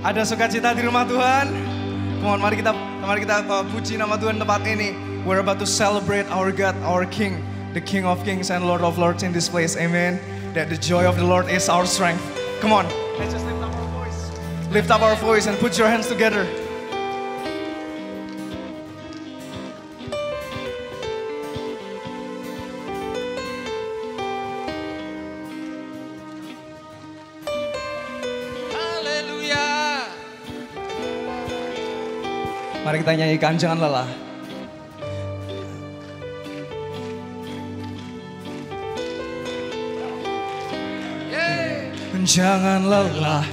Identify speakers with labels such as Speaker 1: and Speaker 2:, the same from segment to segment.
Speaker 1: Ada sukacita di rumah Tuhan. Come on, mari kita puji nama Tuhan tempat ini. We're about to celebrate our God, our King, the King of Kings and Lord of Lords in this place. Amen. That the joy of the Lord is our strength. Come on, let's just lift up our voice. Lift up our voice and put your hands together. Mari kita nyanyikan Jangan Lelah. Jangan lelah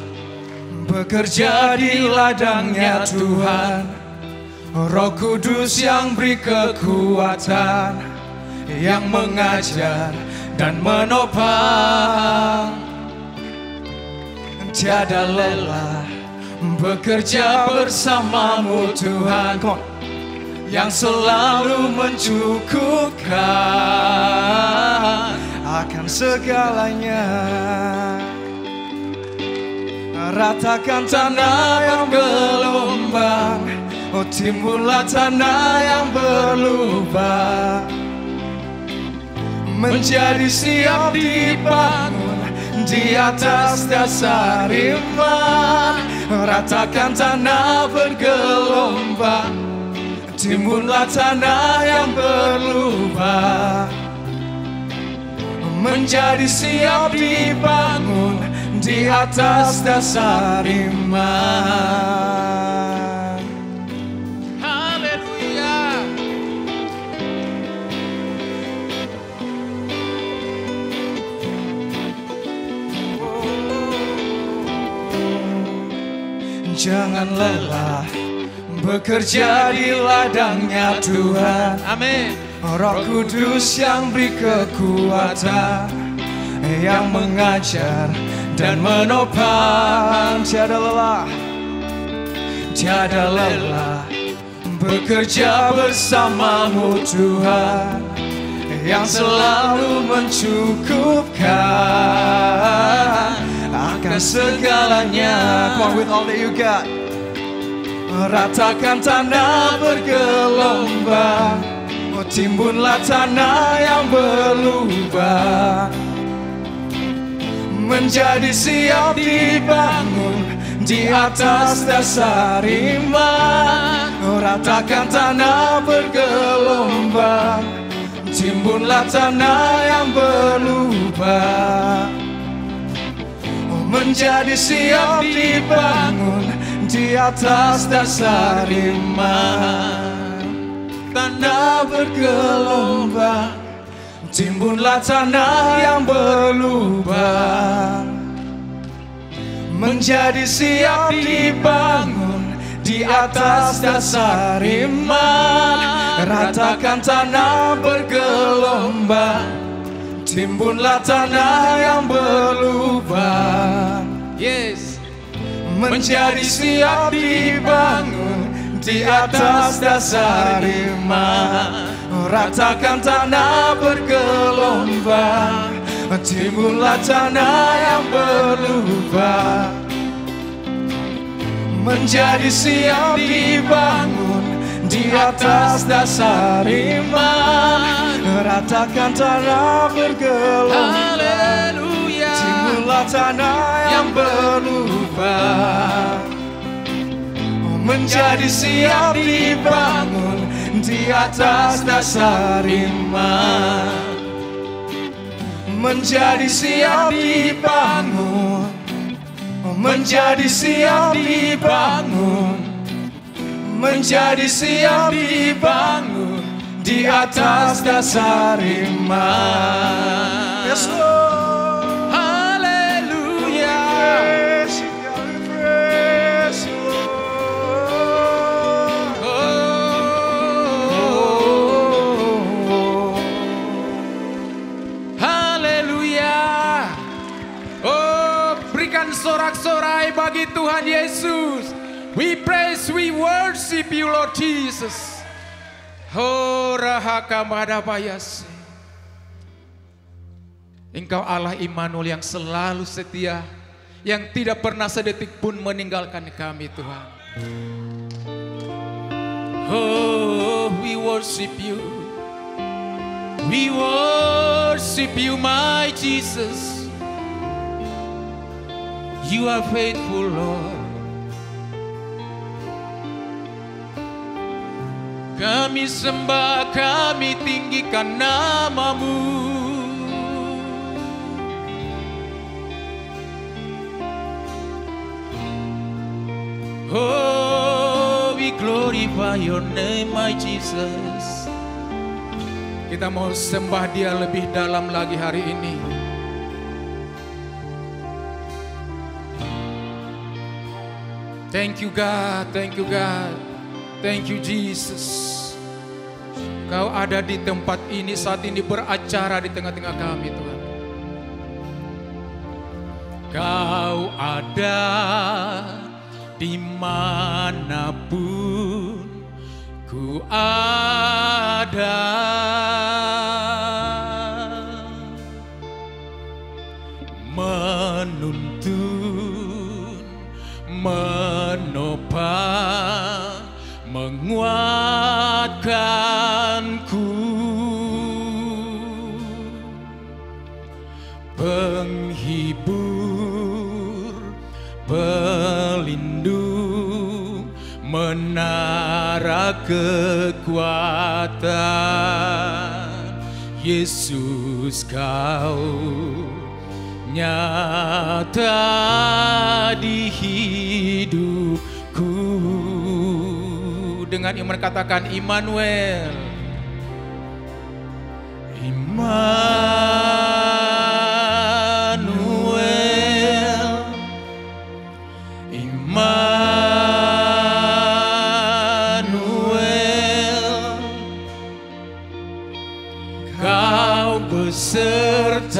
Speaker 1: bekerja di ladangnya Tuhan. Roh Kudus yang beri kekuatan, yang mengajar dan menopang. Tiada lelah bekerja bersamamu Tuhan, yang selalu mencukupkan akan segalanya. Ratakan tanah yang gelombang, oh timbullah tanah yang berlubang, menjadi siap dibangun di atas dasar iman. Ratakan tanah bergelombang, timbullah tanah yang berlubang, menjadi siap dibangun di atas dasar iman.
Speaker 2: Haleluya.
Speaker 1: Jangan lelah bekerja di ladangnya Tuhan.
Speaker 2: Amin.
Speaker 1: Roh Kudus yang beri kekuatan, yang mengajar dan menopang. Tiada lelah, tiada lelah bekerja bersamamu Tuhan, yang selalu mencukupkan akan segalanya. Come on, with all that you got. Ratakan tanah bergelombang, oh timbunlah tanah yang berlubang, menjadi siap dibangun di atas dasar iman. Ratakan tanah bergelombang, timbunlah tanah yang berlubang, menjadi siap dibangun di atas dasar iman. Tanah bergelombang, timbunlah tanah yang berlubang, menjadi siap dibangun di atas dasar iman. Ratakan tanah bergelombang, timbunlah tanah yang berlubang.
Speaker 2: Yes.
Speaker 1: Menjadi siap dibangun di atas dasar iman. Ratakan tanah bergelombang, timbullah tanah yang berlubang, menjadi siap dibangun di atas dasar iman. Ratakan tanah bergelombang, timbullah tanah yang berlubang, menjadi siap dibangun di atas dasar iman. Menjadi siap dibangun, menjadi siap dibangun, menjadi siap dibangun di atas dasar iman. Yes, Lord.
Speaker 2: Sorak-sorai bagi Tuhan Yesus. We praise, we worship you Lord Jesus. Oh rahaka madabayas. Engkau Allah Immanuel yang selalu setia, yang tidak pernah sedetik pun meninggalkan kami Tuhan. Oh, we worship you. We worship you, my Jesus. You are faithful, Lord. Kami sembah, kami tinggikan nama-Mu. Oh, we glorify your name, my Jesus. Kita mau sembah Dia lebih dalam lagi hari ini. Thank you God, thank you God, thank you Jesus. Kau ada di tempat ini saat ini beracara di tengah-tengah kami Tuhan. Kau ada dimanapun ku ada. Menuntun, menopang, menguatkanku, penghibur, pelindung, menara kekuatan. Yesus, Kau nyata di hidupku. Dengan iman katakan Immanuel. Immanuel, Immanuel, Kau besertaku,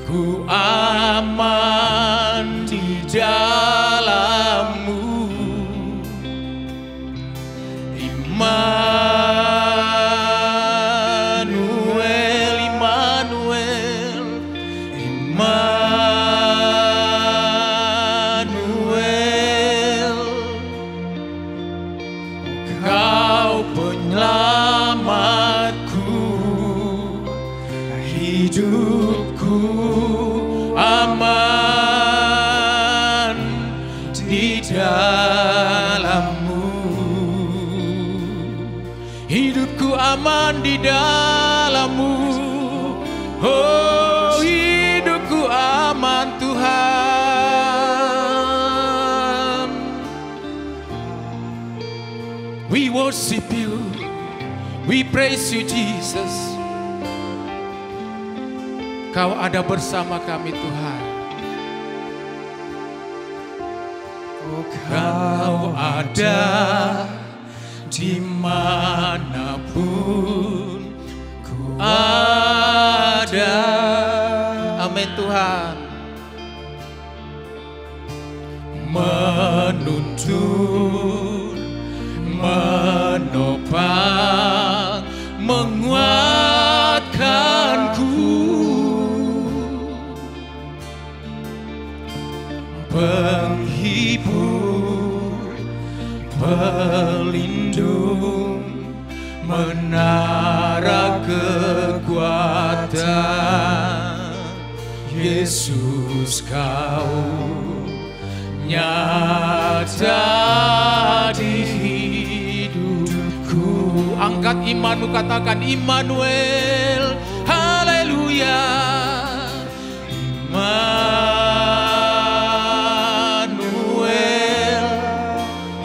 Speaker 2: ku aman di dalam-Mu. Immanuel, Immanuel, Immanuel, Kau penyelamatku, hidupku aman di dalam-Mu. Hidupku aman di dalam-Mu. Oh, hidupku aman Tuhan. We worship you. We praise you Jesus. Kau ada bersama kami Tuhan. Oh, Kau ada dimanapun ku ada. Amin Tuhan. Menuntun, menopang, menguatkanku, penghibur, pelindung, menara kekuatan. Yesus, Kau nyata di hidupku. Angkat imanmu, katakan Immanuel. Haleluya. Immanuel.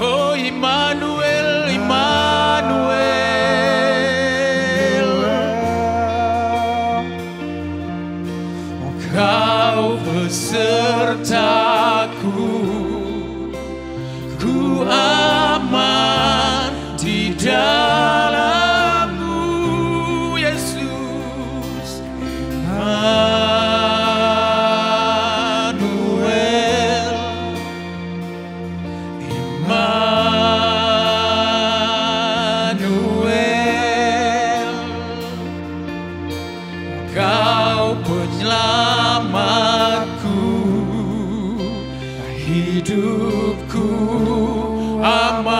Speaker 2: Oh Immanuel, Immanuel. Kau besertaku, ku aman di dalam-Mu, Yesus. Immanuel. hidupku aman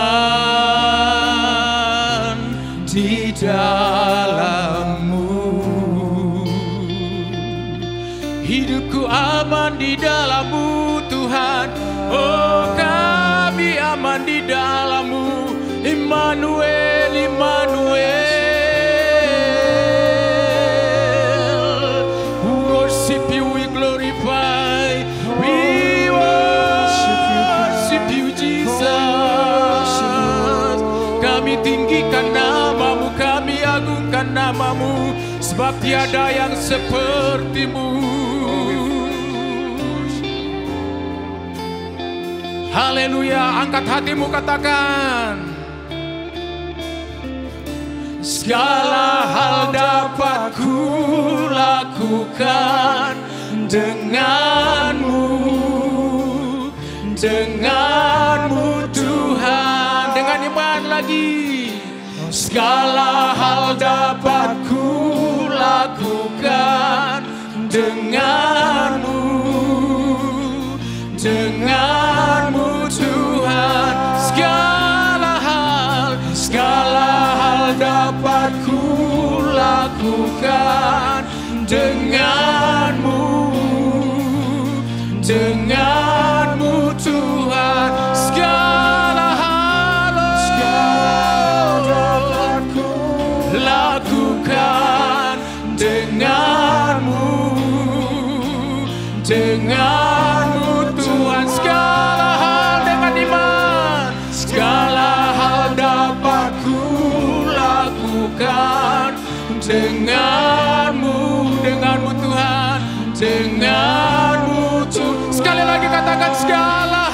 Speaker 2: di dalam-Mu. Hidupku aman di dalam-Mu Tuhan. Oh, kami aman di dalam-Mu. Immanuel, Immanuel. We worship You, we glorify. We worship You, Jesus. Kami tinggikan nama-Mu, kami agungkan nama-Mu, sebab tiada yang seperti-Mu. Haleluya, angkat hatimu, katakan. Segala hal dapat ku lakukan dengan-Mu, dengan-Mu Tuhan. Dengan iman lagi. Segala hal dapat ku lakukan dengan-Mu, dengan-Mu Tuhan. Segala hal dapat ku lakukan dengan-Mu, dengan-Mu Tuhan. Segala hal dapat ku lakukan dengan-Mu, dengan-Mu Tuhan. Segala hal dengan iman. Segala hal dapat ku lakukan dengan-Mu, dengan-Mu Tuhan, dengan-Mu Tuhan. Sekali lagi katakan segala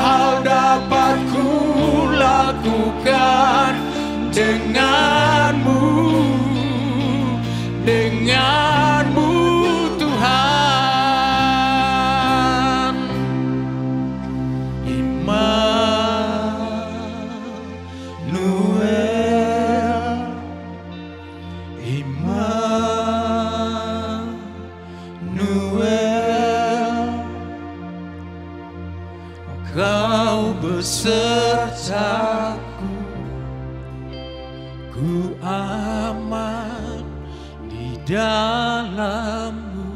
Speaker 2: hal dapat ku lakukan dengan-Mu, dengan-Mu Tuhan. Kau besertaku, ku aman di dalam-Mu.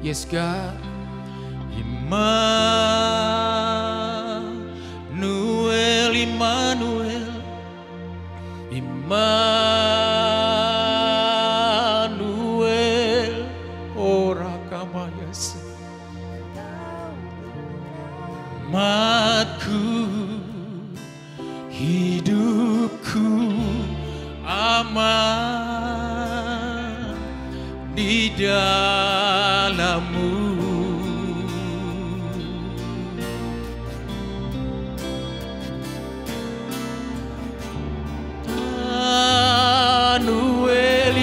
Speaker 2: Yes God. Immanuel, Immanuel, Immanuel. Ora kamayasa. Matku, hidupku aman di dalam-Mu.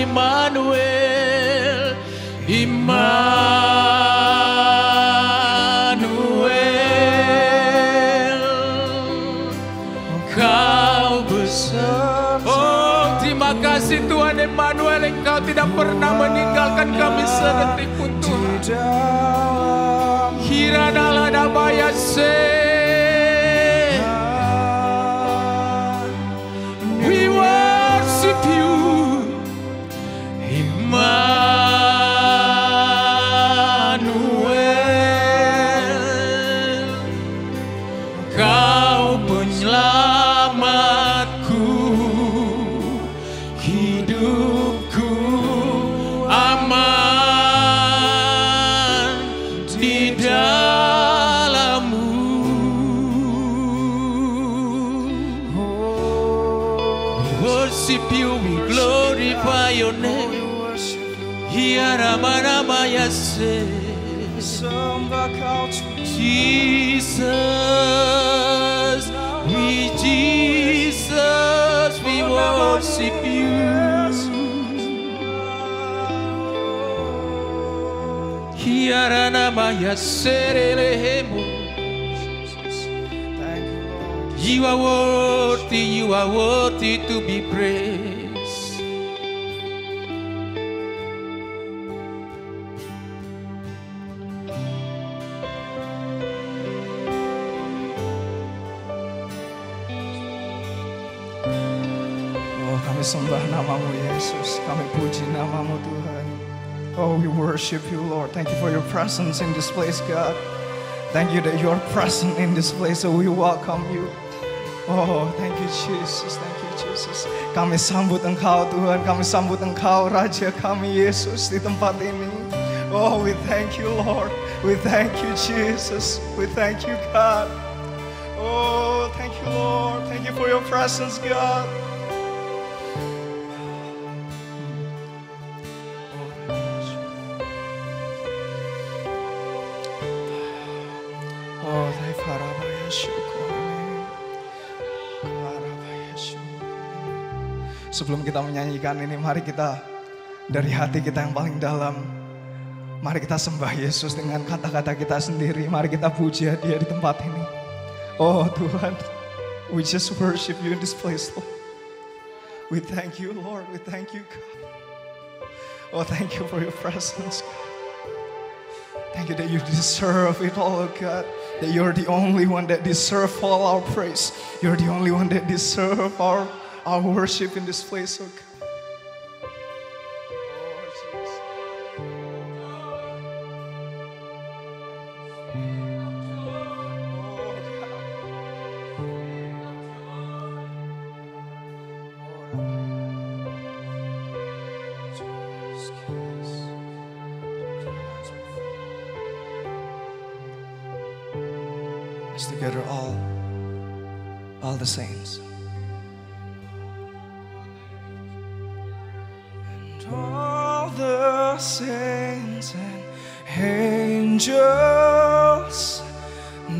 Speaker 2: Immanuel, Immanuel, terima kasih Tuhan Immanuel, Engkau tidak pernah meninggalkan kami sedetik pun Tuhan. Hiranala dabaya se. We worship You, Immanuel. Kau penyelamatku, hidupku aman di dalam-Mu. We worship You, we glorify Your name. Hiaramanamaya se.
Speaker 1: Sembah Kau
Speaker 2: Jesus, we worship You. Hiaranamaya serelehemu. You are worthy to be praised.
Speaker 1: Kami sembah namamu Yesus, kami puji namamu Tuhan. Oh, we worship you Lord. Thank you for your presence in this place God. Thank you that you are present in this place, so we welcome you. Oh, thank you Jesus, thank you Jesus. Kami sambut Engkau Tuhan, kami sambut Engkau Raja kami Yesus di tempat ini. Oh, we thank you Lord, we thank you Jesus, we thank you God. Oh, thank you Lord, thank you for your presence God. Oh, thank Sebelum kita menyanyikan ini, mari kita dari hati kita yang paling dalam, mari kita sembah Yesus dengan kata-kata kita sendiri. Mari kita puji Dia di tempat ini. Oh Tuhan, we just worship you in this place, Lord. We thank you, Lord. We thank you, God. Oh, thank you for your presence, God. Thank you that you deserve it all, oh God. That you're the only one that deserves all our praise. You're the only one that deserves our worship in this place, oh God. Let's together all the saints. And all the saints and angels,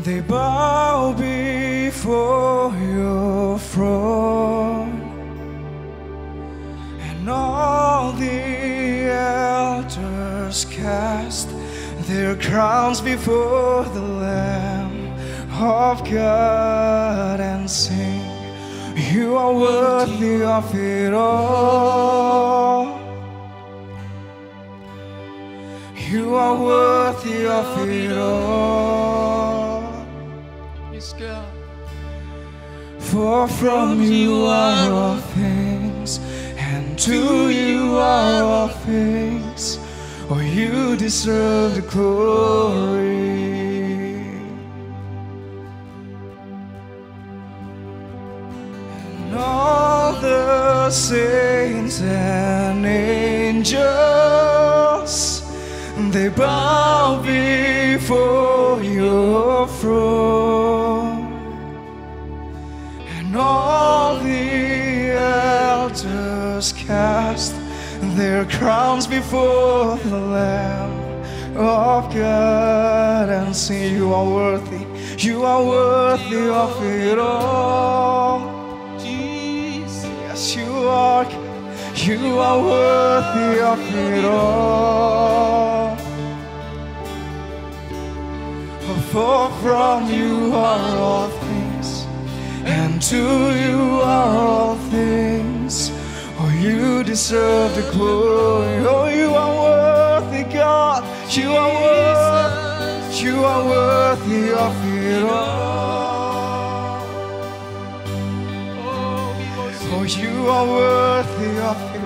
Speaker 1: they bow before your throne. And all the elders cast their crowns before the Lamb of God and sing, you are worthy of it all. You are worthy of it all.
Speaker 2: Yes, God.
Speaker 1: For from you are all things, and to you are all things. Oh, you deserve the glory. All the saints and angels, they bow before your throne. And all the elders cast their crowns before the Lamb of God and say, you are worthy of it all. You are worthy of it all. For from you are all things, and to you are all things. Oh, you deserve the glory. Oh, you are worthy, God. You are worthy of it all. Oh, you are worthy of it.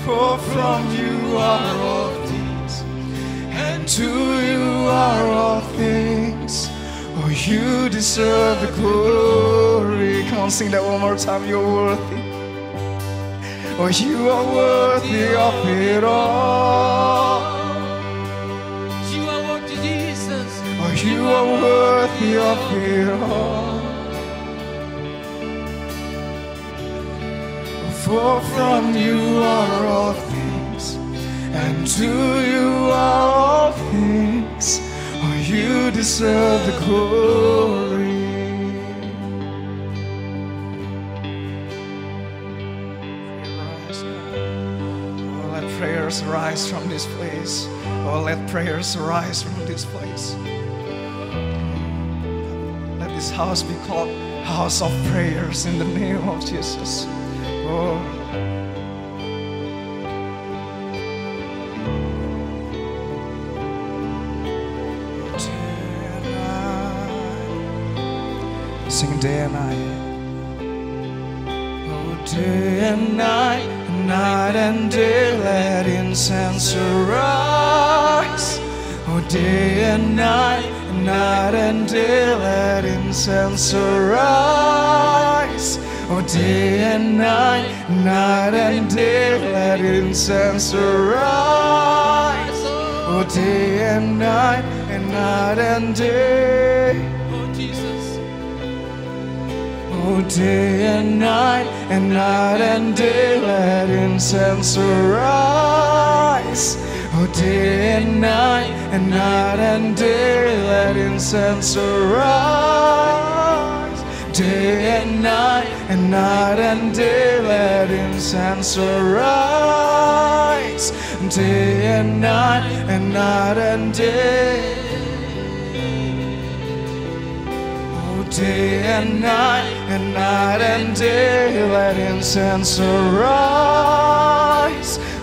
Speaker 1: For from you are all things, and to you are all things. Oh, you deserve the glory. Come on, sing that one more time. You're worthy. Oh, you are worthy of it all.
Speaker 2: You are worthy, Jesus.
Speaker 1: Oh, you are worthy of it all. For from you are all things, and to you are all things. Oh, you deserve the glory. Oh, let prayers rise from this place. Oh, let prayers rise from this place. Let this house be called house of prayers in the name of Jesus. Oh. Sing day and night. Oh, day and night and day, let incense arise. Oh, day and night and day, let incense arise. Oh, day and night and day, let incense arise. Oh, day and night and day.
Speaker 2: Oh, Jesus.
Speaker 1: Oh, day and night and day, let incense arise. Oh, day and night and day, let incense arise. Day and night and day, let incense arise. Day and night and day. Oh, day and night and day, let incense arise.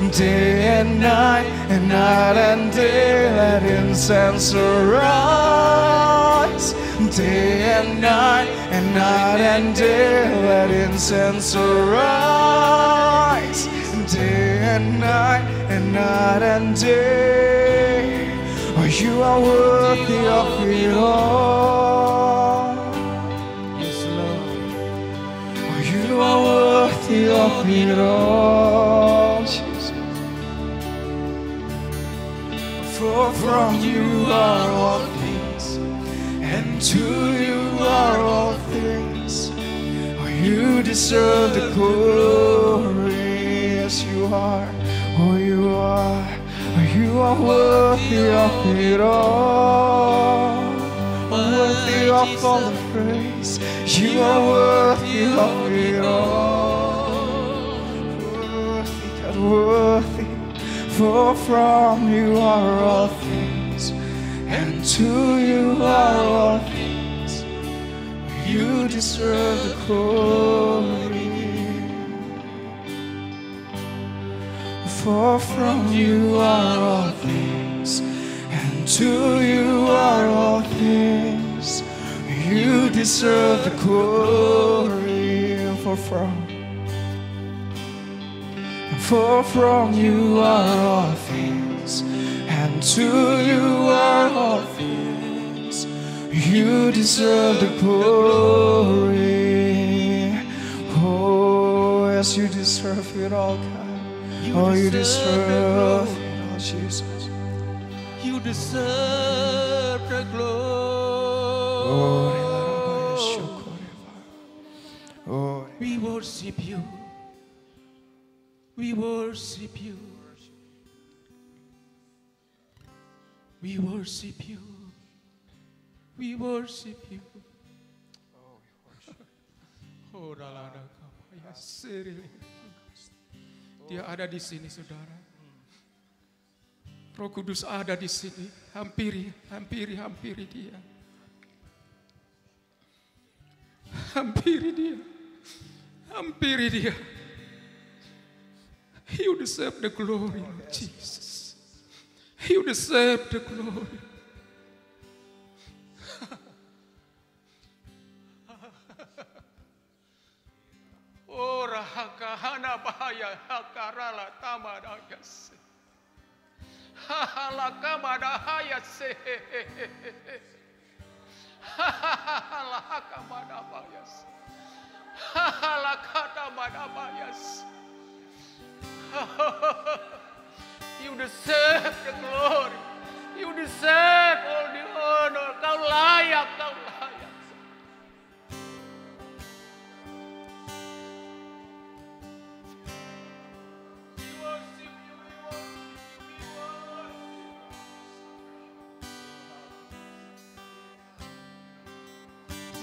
Speaker 1: Day and night and day, let incense arise. Day and night and day, let incense arise. Day and night and day. Oh, you are worthy of it all.
Speaker 2: Yes, Lord.
Speaker 1: Oh, you are worthy of it all, Jesus. For from you are all things, and to you are all things. Oh, you deserve the glory. Yes, you are. Oh, you are. Oh, you are worthy of it all. Worthy of all the praise. You are worthy of it all. Worthy, God, worthy. For from you are all things, and to you are all things. You deserve the glory. For from you are all things, and to you are all things. You deserve the glory. For from you are all things, and to you are all things. You deserve the glory. Oh, yes, you deserve it all, God. Oh, you deserve it all, Jesus.
Speaker 2: You deserve the glory.
Speaker 1: Oh,
Speaker 2: we worship you. We worship you. We worship you. We worship you.
Speaker 1: oh, we worship.
Speaker 2: Oh, dia ada di sini, saudara. Roh Kudus ada di sini. Hampiri dia. Hampiri dia. Hampiri dia. You deserve the glory, Lord Jesus. You deserve the glory. Oh, rahaka hana bahaya hakarala tamadagas. Halaka madahayase. Halaka madabayas. Halakata madabayas. You deserve the glory. You deserve all the honor. Kau layak, kau layak. We worship you, we worship you, we worship you.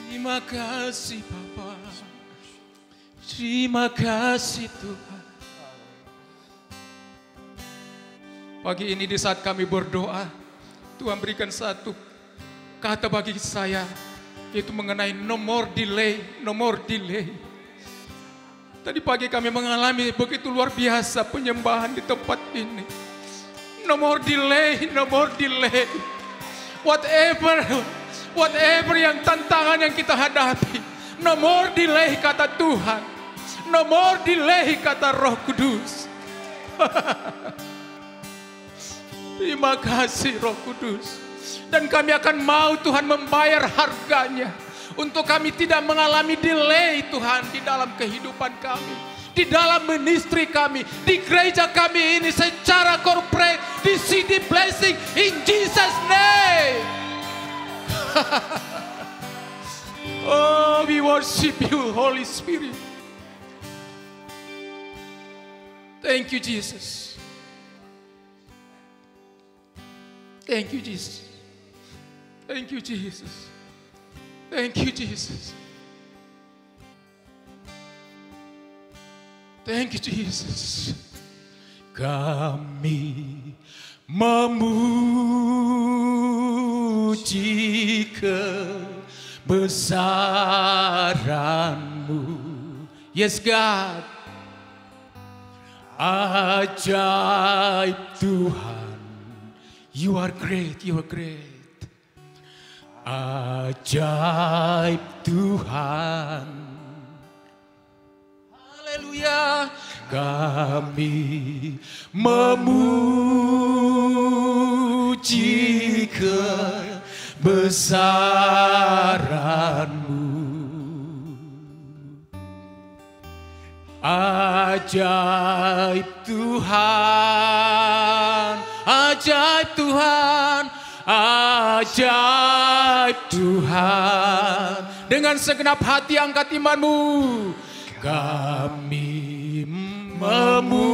Speaker 2: Terima kasih Bapa. Terima kasih Tuhan. Pagi ini di saat kami berdoa, Tuhan berikan satu kata bagi saya, yaitu mengenai no more delay, no more delay. Tadi pagi kami mengalami begitu luar biasa penyembahan di tempat ini. No more delay, no more delay. Whatever yang tantangan yang kita hadapi, no more delay kata Tuhan. No more delay kata Roh Kudus. Terima kasih Roh Kudus. Dan kami akan mau Tuhan membayar harganya. Untuk kami tidak mengalami delay Tuhan di dalam kehidupan kami. Di dalam ministry kami. Di gereja kami ini secara corporate. Di City Blessing. In Jesus' name. Oh, we worship you Holy Spirit. Thank you Jesus. Thank you Jesus. Thank you Jesus. Thank you Jesus. Thank you Jesus. Kami memuji kebesaran-Mu. Yes God. Ajaib Tuhan. You are great, you are great. Ajaib Tuhan. Haleluya. Kami memuji kebesaran-Mu. Ajaib Tuhan, ajaib Tuhan, ajaib Tuhan. Dengan segenap hati angkat imanmu. Kami memuji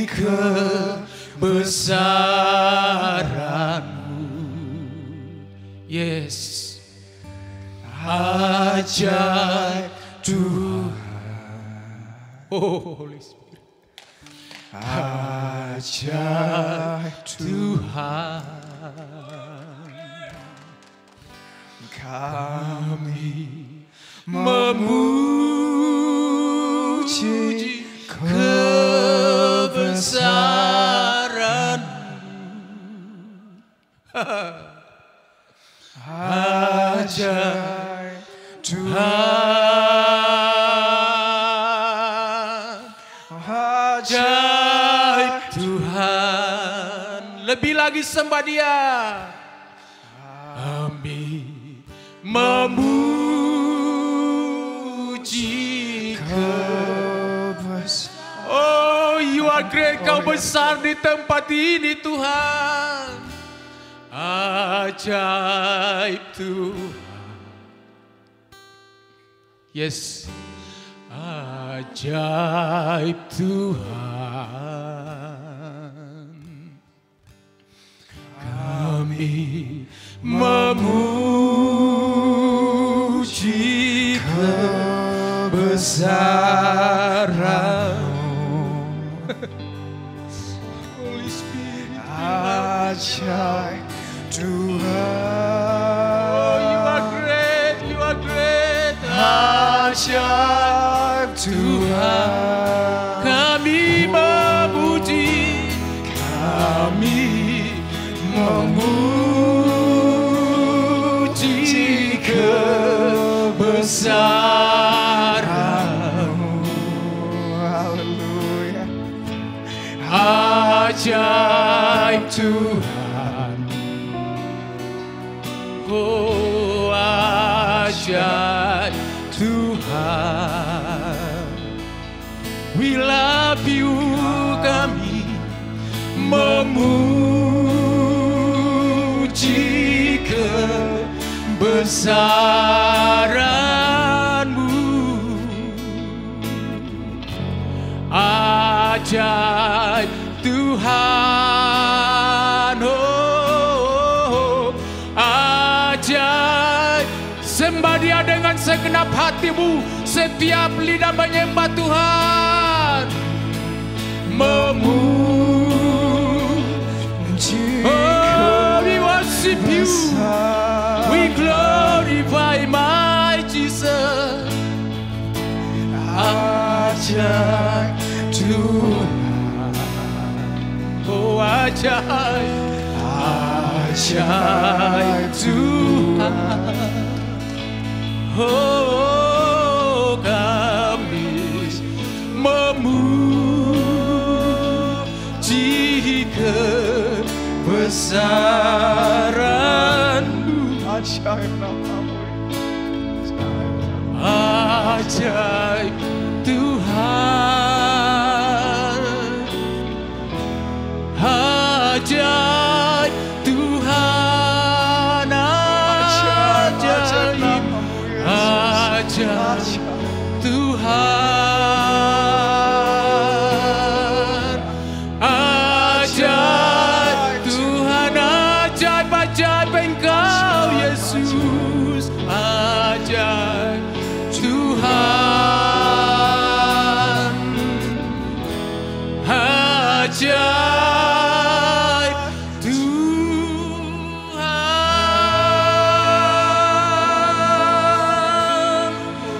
Speaker 2: kebesaran-Mu. Yes. Ajaib Tuhan. Oh Holy Spirit. Ajaib Tuhan. Kami memuji kebesaran-Mu. Ajaib Tuhan, ajaib Tuhan. Lebih lagi sembah Dia. Kami memuji kebesaran. Oh, you are great. Kau besar di tempat ini Tuhan. Ajaib Tuhan. Yes. Ajaib Tuhan. Kami memuji kebesaran-Mu. Holy Spirit. Ajaib Tuhan. Oh, you are great, you are great. Ajaib Tuhan. Kami memuji, kami memuji kebesaran-Mu. Haleluya. Ajaib Tuhan. Oh, ajaib Tuhan. We love you, kami memuji kebesaran-Mu. Ajaib Tuhan. Oh, ajaib. Sembah Dia dengan segenap hatimu. Setiap lidah menyembah Tuhan. Memuji. Oh, we worship you. We glorify my Jesus. Ajaib Tuhan. Oh, ajaib. ajaib Tuhan. Oh, kami memuji kebesaran-Mu.
Speaker 1: Ajaib nama-Mu.
Speaker 2: Ajaib Tuhan, ajaib Tuhan, ajaib, ajaib Tuhan, ajaib Tuhan, ajaib, ajaib Engkau Yesus, ajaib Tuhan, ajaib Tuhan.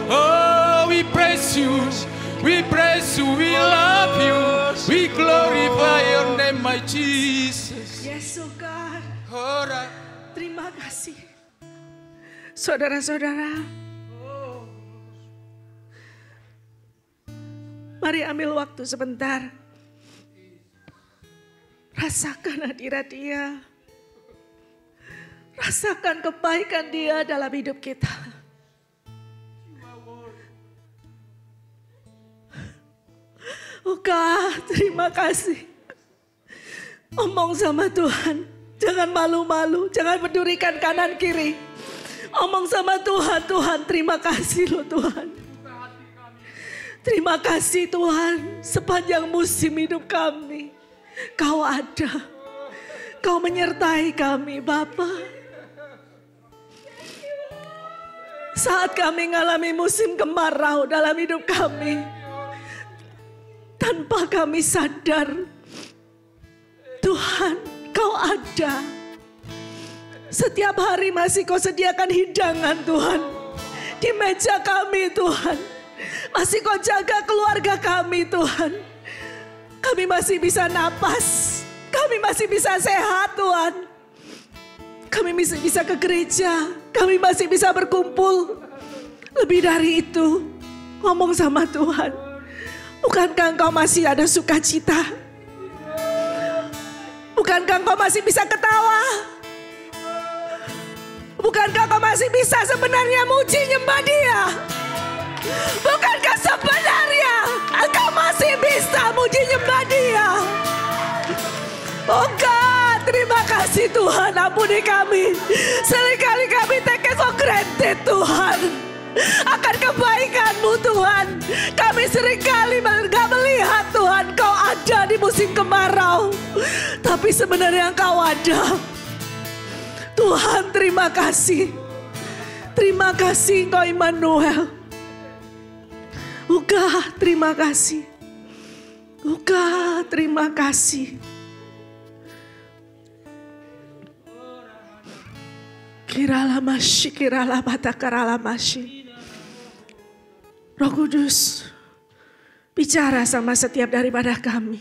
Speaker 2: Oh, we praise you, we we love you, we glorify your name, my Jesus.
Speaker 3: Yes, oh God.
Speaker 2: Ora.
Speaker 3: Terima kasih. Saudara-saudara, mari ambil waktu sebentar. Rasakan hadirat Dia. Rasakan kebaikan Dia dalam hidup kita. Oh God, terima kasih. Omong sama Tuhan. Jangan malu-malu, jangan pedulikan kanan kiri. Omong sama Tuhan, Tuhan terima kasih loh Tuhan. Terima kasih Tuhan, sepanjang musim hidup kami, Kau ada. Kau menyertai kami Bapa. Saat kami mengalami musim kemarau dalam hidup kami, tanpa kami sadar, Tuhan Kau ada. Setiap hari masih Kau sediakan hidangan Tuhan. Di meja kami Tuhan. Masih Kau jaga keluarga kami Tuhan. Kami masih bisa napas. Kami masih bisa sehat Tuhan. Kami masih bisa ke gereja. Kami masih bisa berkumpul. Lebih dari itu, ngomong sama Tuhan. Bukankah Engkau masih ada sukacita? Bukankah Engkau masih bisa ketawa? Bukankah Engkau masih bisa sebenarnya muji nyembah Dia? Bukankah sebenarnya Engkau masih bisa muji nyembah Dia? Oh God, terima kasih Tuhan, ampuni kami. Seringkali kami take it for granted Tuhan. Akan kebaikan-Mu Tuhan. Kami seringkali gak melihat Tuhan Kau ada di musim kemarau. Tapi sebenarnya Engkau ada. Tuhan terima kasih. Terima kasih Engkau Immanuel. Uga terima kasih. Uga terima kasih. Kiralah masyi, kiralah batakaralah masyi. Roh Kudus, bicara sama setiap daripada kami.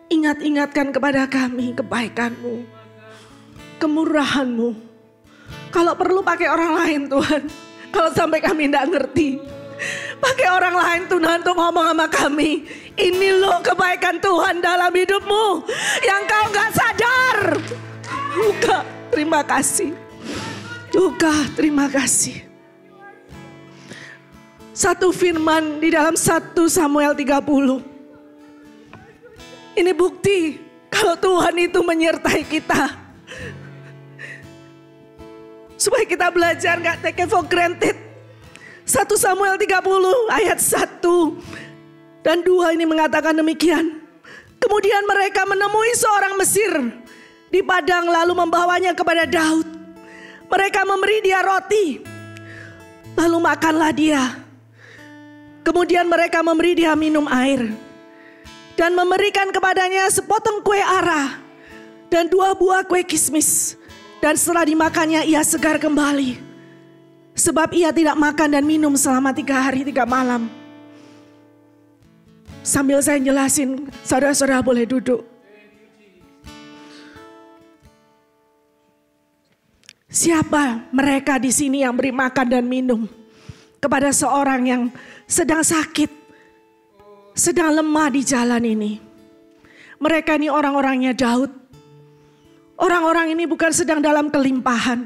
Speaker 3: Ingat-ingatkan kepada kami kebaikan-Mu, kemurahan-Mu. Kalau perlu pakai orang lain Tuhan. Kalau sampai kami tidak ngerti, pakai orang lain Tuhan untuk ngomong sama kami. Ini loh kebaikan Tuhan dalam hidup-Mu yang Kau gak sadar. Uga, terima kasih. Uga, terima kasih. Satu firman di dalam 1 Samuel 30. Ini bukti kalau Tuhan itu menyertai kita. Supaya kita belajar gak take it for granted. 1 Samuel 30 ayat 1 dan 2 ini mengatakan demikian. Kemudian mereka menemui seorang Mesir di padang lalu membawanya kepada Daud. Mereka memberi dia roti. Lalu makanlah dia. Kemudian mereka memberi dia minum air. Dan memberikan kepadanya sepotong kue ara. Dan 2 buah kue kismis. Dan setelah dimakannya ia segar kembali. Sebab ia tidak makan dan minum selama 3 hari 3 malam. Sambil saya jelasin, saudara-saudara boleh duduk. Siapa mereka di sini yang beri makan dan minum kepada seorang yang sedang sakit, sedang lemah di jalan ini? Mereka ini orang-orangnya Daud. Orang-orang ini bukan sedang dalam kelimpahan,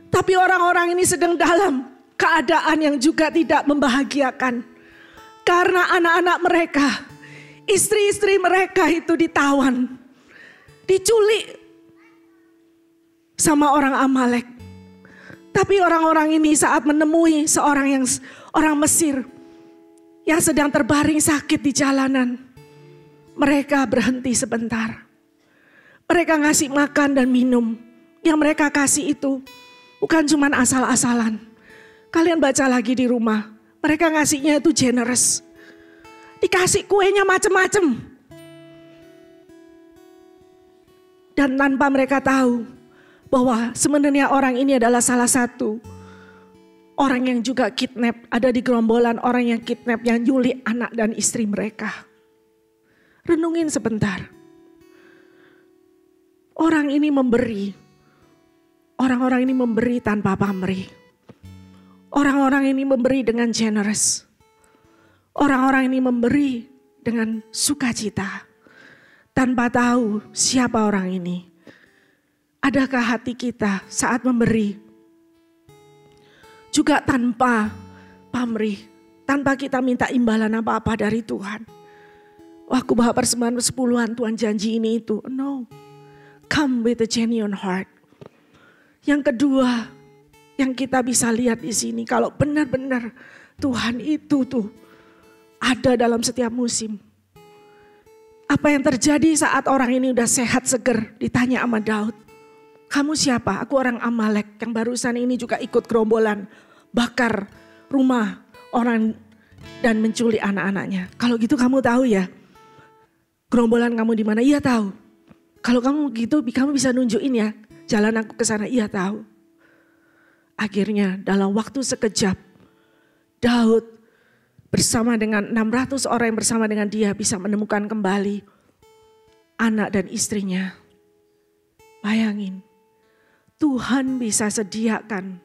Speaker 3: tapi orang-orang ini sedang dalam keadaan yang juga tidak membahagiakan. Karena anak-anak mereka, istri-istri mereka itu ditawan, diculik sama orang Amalek. Tapi orang-orang ini saat menemui orang Mesir yang sedang terbaring sakit di jalanan, mereka berhenti sebentar. Mereka ngasih makan dan minum. Yang mereka kasih itu bukan cuma asal-asalan. Kalian baca lagi di rumah. Mereka ngasihnya itu generous. Dikasih kuenya macem-macem. Dan tanpa mereka tahu bahwa sebenarnya orang ini adalah salah satu orang yang juga kidnap. Ada di gerombolan orang yang kidnap, yang nyulik anak dan istri mereka. Renungin sebentar. Orang ini memberi. Orang-orang ini memberi tanpa pamrih. Orang-orang ini memberi dengan generous. Orang-orang ini memberi dengan sukacita. Tanpa tahu siapa orang ini. Adakah hati kita saat memberi juga tanpa pamrih, tanpa kita minta imbalan apa-apa dari Tuhan? Waktu bawa persembahan persepuluhan, Tuhan janji ini itu. No, come with a genuine heart. Yang kedua, yang kita bisa lihat di sini, kalau benar-benar Tuhan itu tuh ada dalam setiap musim. Apa yang terjadi saat orang ini udah sehat seger, ditanya sama Daud. Kamu siapa? Aku orang Amalek yang barusan ini juga ikut gerombolan bakar rumah orang dan menculik anak-anaknya. Kalau gitu kamu tahu ya gerombolan kamu di mana? Iya tahu. Kalau kamu gitu kamu bisa nunjukin ya jalan aku ke sana. Iya tahu. Akhirnya dalam waktu sekejap Daud bersama dengan 600 orang yang bersama dengan dia bisa menemukan kembali anak dan istrinya. Bayangin. Tuhan bisa sediakan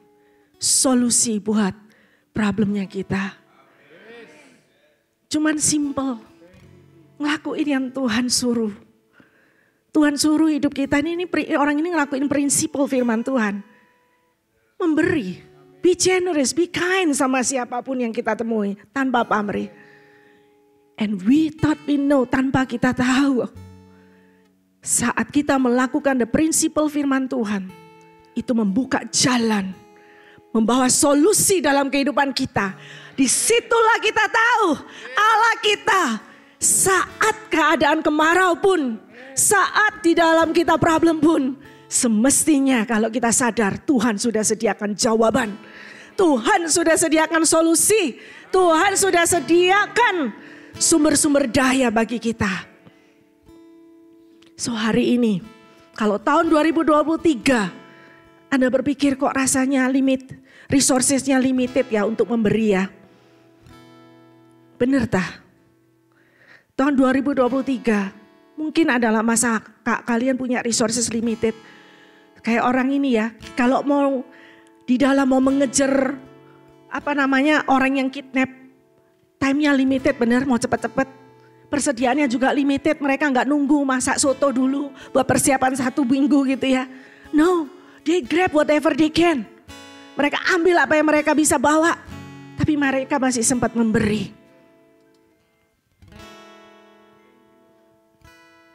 Speaker 3: solusi buat problemnya kita. Cuman simple. Ngelakuin yang Tuhan suruh. Tuhan suruh hidup kita ini orang ini ngelakuin prinsipal firman Tuhan. Memberi. Be generous, be kind sama siapapun yang kita temui. Tanpa pamrih. And we thought we know tanpa kita tahu. Saat kita melakukan the principle firman Tuhan. Itu membuka jalan, membawa solusi dalam kehidupan kita. Disitulah kita tahu Allah kita saat keadaan kemarau pun, saat di dalam kita problem pun, semestinya kalau kita sadar Tuhan sudah sediakan jawaban. Tuhan sudah sediakan solusi. Tuhan sudah sediakan sumber-sumber daya bagi kita. So hari ini, kalau tahun 2023, Anda berpikir kok rasanya resourcesnya limited ya untuk memberi ya. Benar tah? Tahun 2023 mungkin adalah masa kalian punya resources limited. Kayak orang ini ya, kalau mau di dalam mau mengejar orang yang kidnap, time-nya limited bener, mau cepet-cepet. Persediaannya juga limited, mereka nggak nunggu masak soto dulu buat persiapan 1 minggu gitu ya. No. They grab whatever they can. Mereka ambil apa yang mereka bisa bawa. Tapi mereka masih sempat memberi.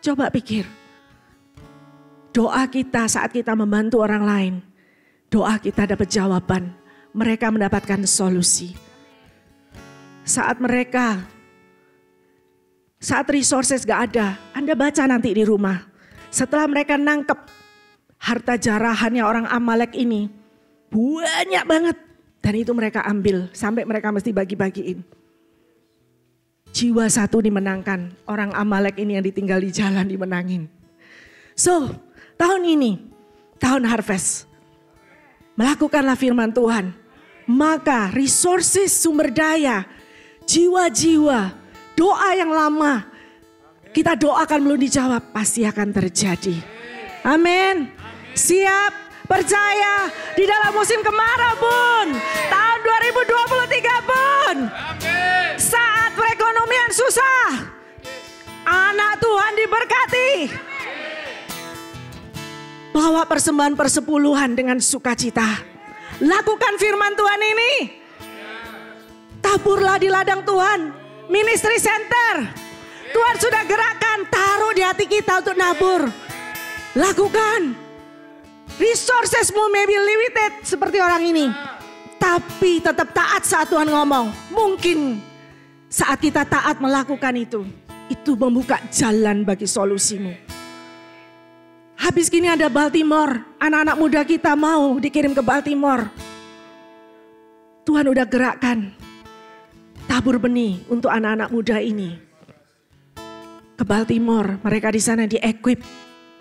Speaker 3: Coba pikir. Doa kita saat kita membantu orang lain. Doa kita dapat jawaban. Mereka mendapatkan solusi. Saat resources gak ada. Anda baca nanti di rumah. Setelah mereka nangkep harta jarahannya orang Amalek ini banyak banget. Dan itu mereka ambil sampai mereka mesti bagi-bagiin. Jiwa satu dimenangkan. Orang Amalek ini yang ditinggal di jalan dimenangin. So tahun ini, tahun harvest. Melakukanlah firman Tuhan. Maka resources, sumber daya, jiwa-jiwa, doa yang lama kita doakan belum dijawab pasti akan terjadi. Amin. Siap? Percaya di dalam musim kemarau pun, tahun 2023 pun, saat perekonomian susah, anak Tuhan diberkati. Bawa persembahan persepuluhan dengan sukacita. Lakukan firman Tuhan ini. Taburlah di ladang Tuhan. Ministry Center. Tuhan sudah gerakkan, taruh di hati kita untuk nabur. Lakukan. Resourcesmu may be limited seperti orang ini. Tapi tetap taat saat Tuhan ngomong. Mungkin saat kita taat melakukan itu membuka jalan bagi solusimu. Habis gini ada Baltimore, anak-anak muda kita mau dikirim ke Baltimore. Tuhan udah gerakkan tabur benih untuk anak-anak muda ini. Ke Baltimore, mereka di sana di-equip,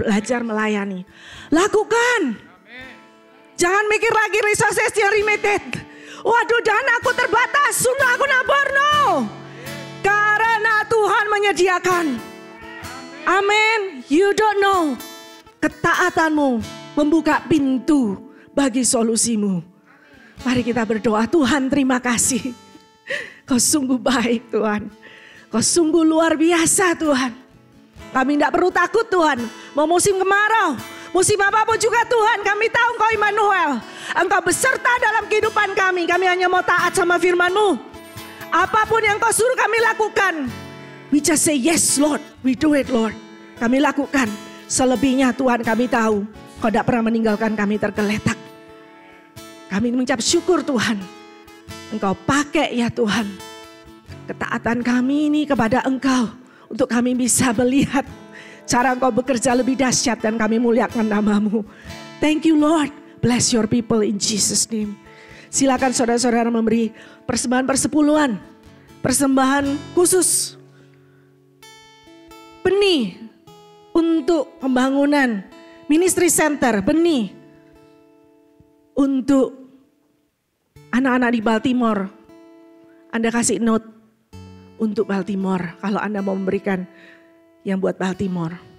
Speaker 3: belajar melayani. Lakukan. Jangan mikir lagi resources yang limited. Waduh, danaku terbatas, untuk aku nabur, no. Karena Tuhan menyediakan. Amin. You don't know. Ketaatanmu membuka pintu bagi solusimu. Mari kita berdoa. Tuhan, terima kasih. Kau sungguh baik, Tuhan. Kau sungguh luar biasa, Tuhan. Kami tidak perlu takut, Tuhan. Mau musim kemarau, musim apapun juga, Tuhan. Kami tahu Engkau Immanuel. Engkau beserta dalam kehidupan kami. Kami hanya mau taat sama firman-Mu. Apapun yang Kau suruh kami lakukan, we just say yes, Lord. We do it, Lord. Kami lakukan. Selebihnya Tuhan, kami tahu Kau tidak pernah meninggalkan kami tergeletak. Kami mengucap syukur, Tuhan. Engkau pakai ya Tuhan ketaatan kami ini kepada Engkau, untuk kami bisa melihat cara Engkau bekerja lebih dahsyat, dan kami muliakan nama-Mu. Thank you, Lord. Bless your people in Jesus' name. Silakan saudara-saudara memberi persembahan persepuluhan, persembahan khusus, benih untuk pembangunan ministry center, benih untuk anak-anak di Baltimore. Anda kasih note untuk Baltimore kalau Anda mau memberikan yang buat Baltimore.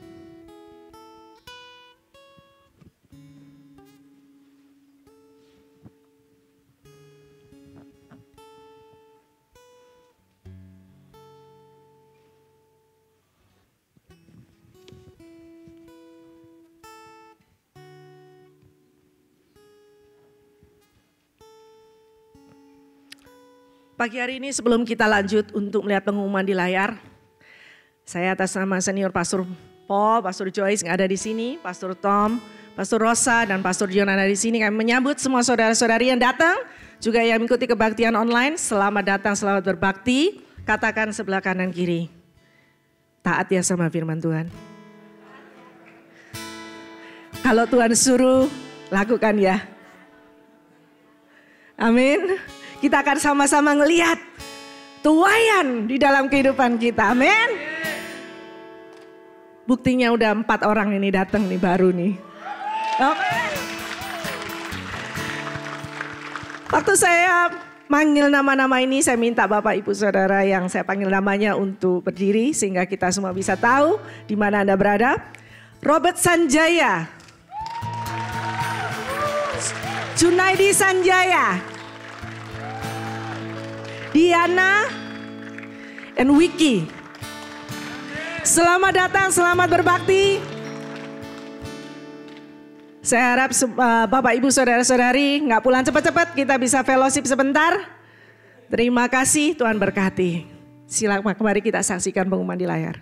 Speaker 3: Pagi hari ini sebelum kita lanjut untuk melihat pengumuman di layar, saya atas nama senior Pastor Paul, Pastor Joyce yang ada di sini, Pastor Tom, Pastor Rosa, dan Pastor John ada di sini. Kami menyambut semua saudara-saudari yang datang, juga yang mengikuti kebaktian online. Selamat datang, selamat berbakti. Katakan sebelah kanan kiri, taat ya sama firman Tuhan. Kalau Tuhan suruh, lakukan ya. Amin. Kita akan sama-sama ngelihat tuaian di dalam kehidupan kita. Amin. Buktinya udah 4 orang ini datang nih baru nih. Amin. Waktu saya manggil nama-nama ini, saya minta Bapak Ibu Saudara yang saya panggil namanya untuk berdiri sehingga kita semua bisa tahu di mana Anda berada. Robert Sanjaya. Junaidi Sanjaya. Diana and Wiki. Selamat datang, selamat berbakti. Saya harap Bapak Ibu Saudara-saudari nggak pulang cepat-cepat, kita bisa fellowship sebentar. Terima kasih, Tuhan berkati. Silakan mari kita saksikan pengumuman di layar.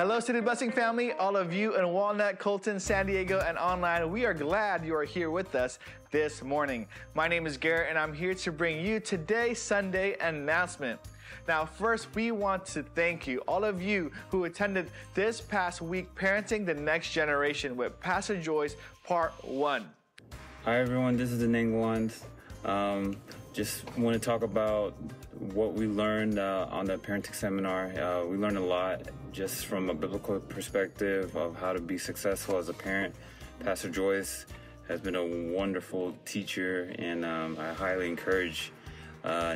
Speaker 4: Hello, City Blessing family, all of you in Walnut, Colton, San Diego, and online. We are glad you are here with us this morning. My name is Garrett, and I'm here to bring you today's Sunday announcement. Now, first, we want to thank you, all of you who attended this past week, Parenting the Next Generation with Pastor Joyce, Part 1.
Speaker 5: Hi, everyone. This is the Ning Ones. Just want to talk about what we learned on the parenting seminar. We learned a lot just from a biblical perspective of how to be successful as a parent. Pastor Joyce has been a wonderful teacher, and I highly encourage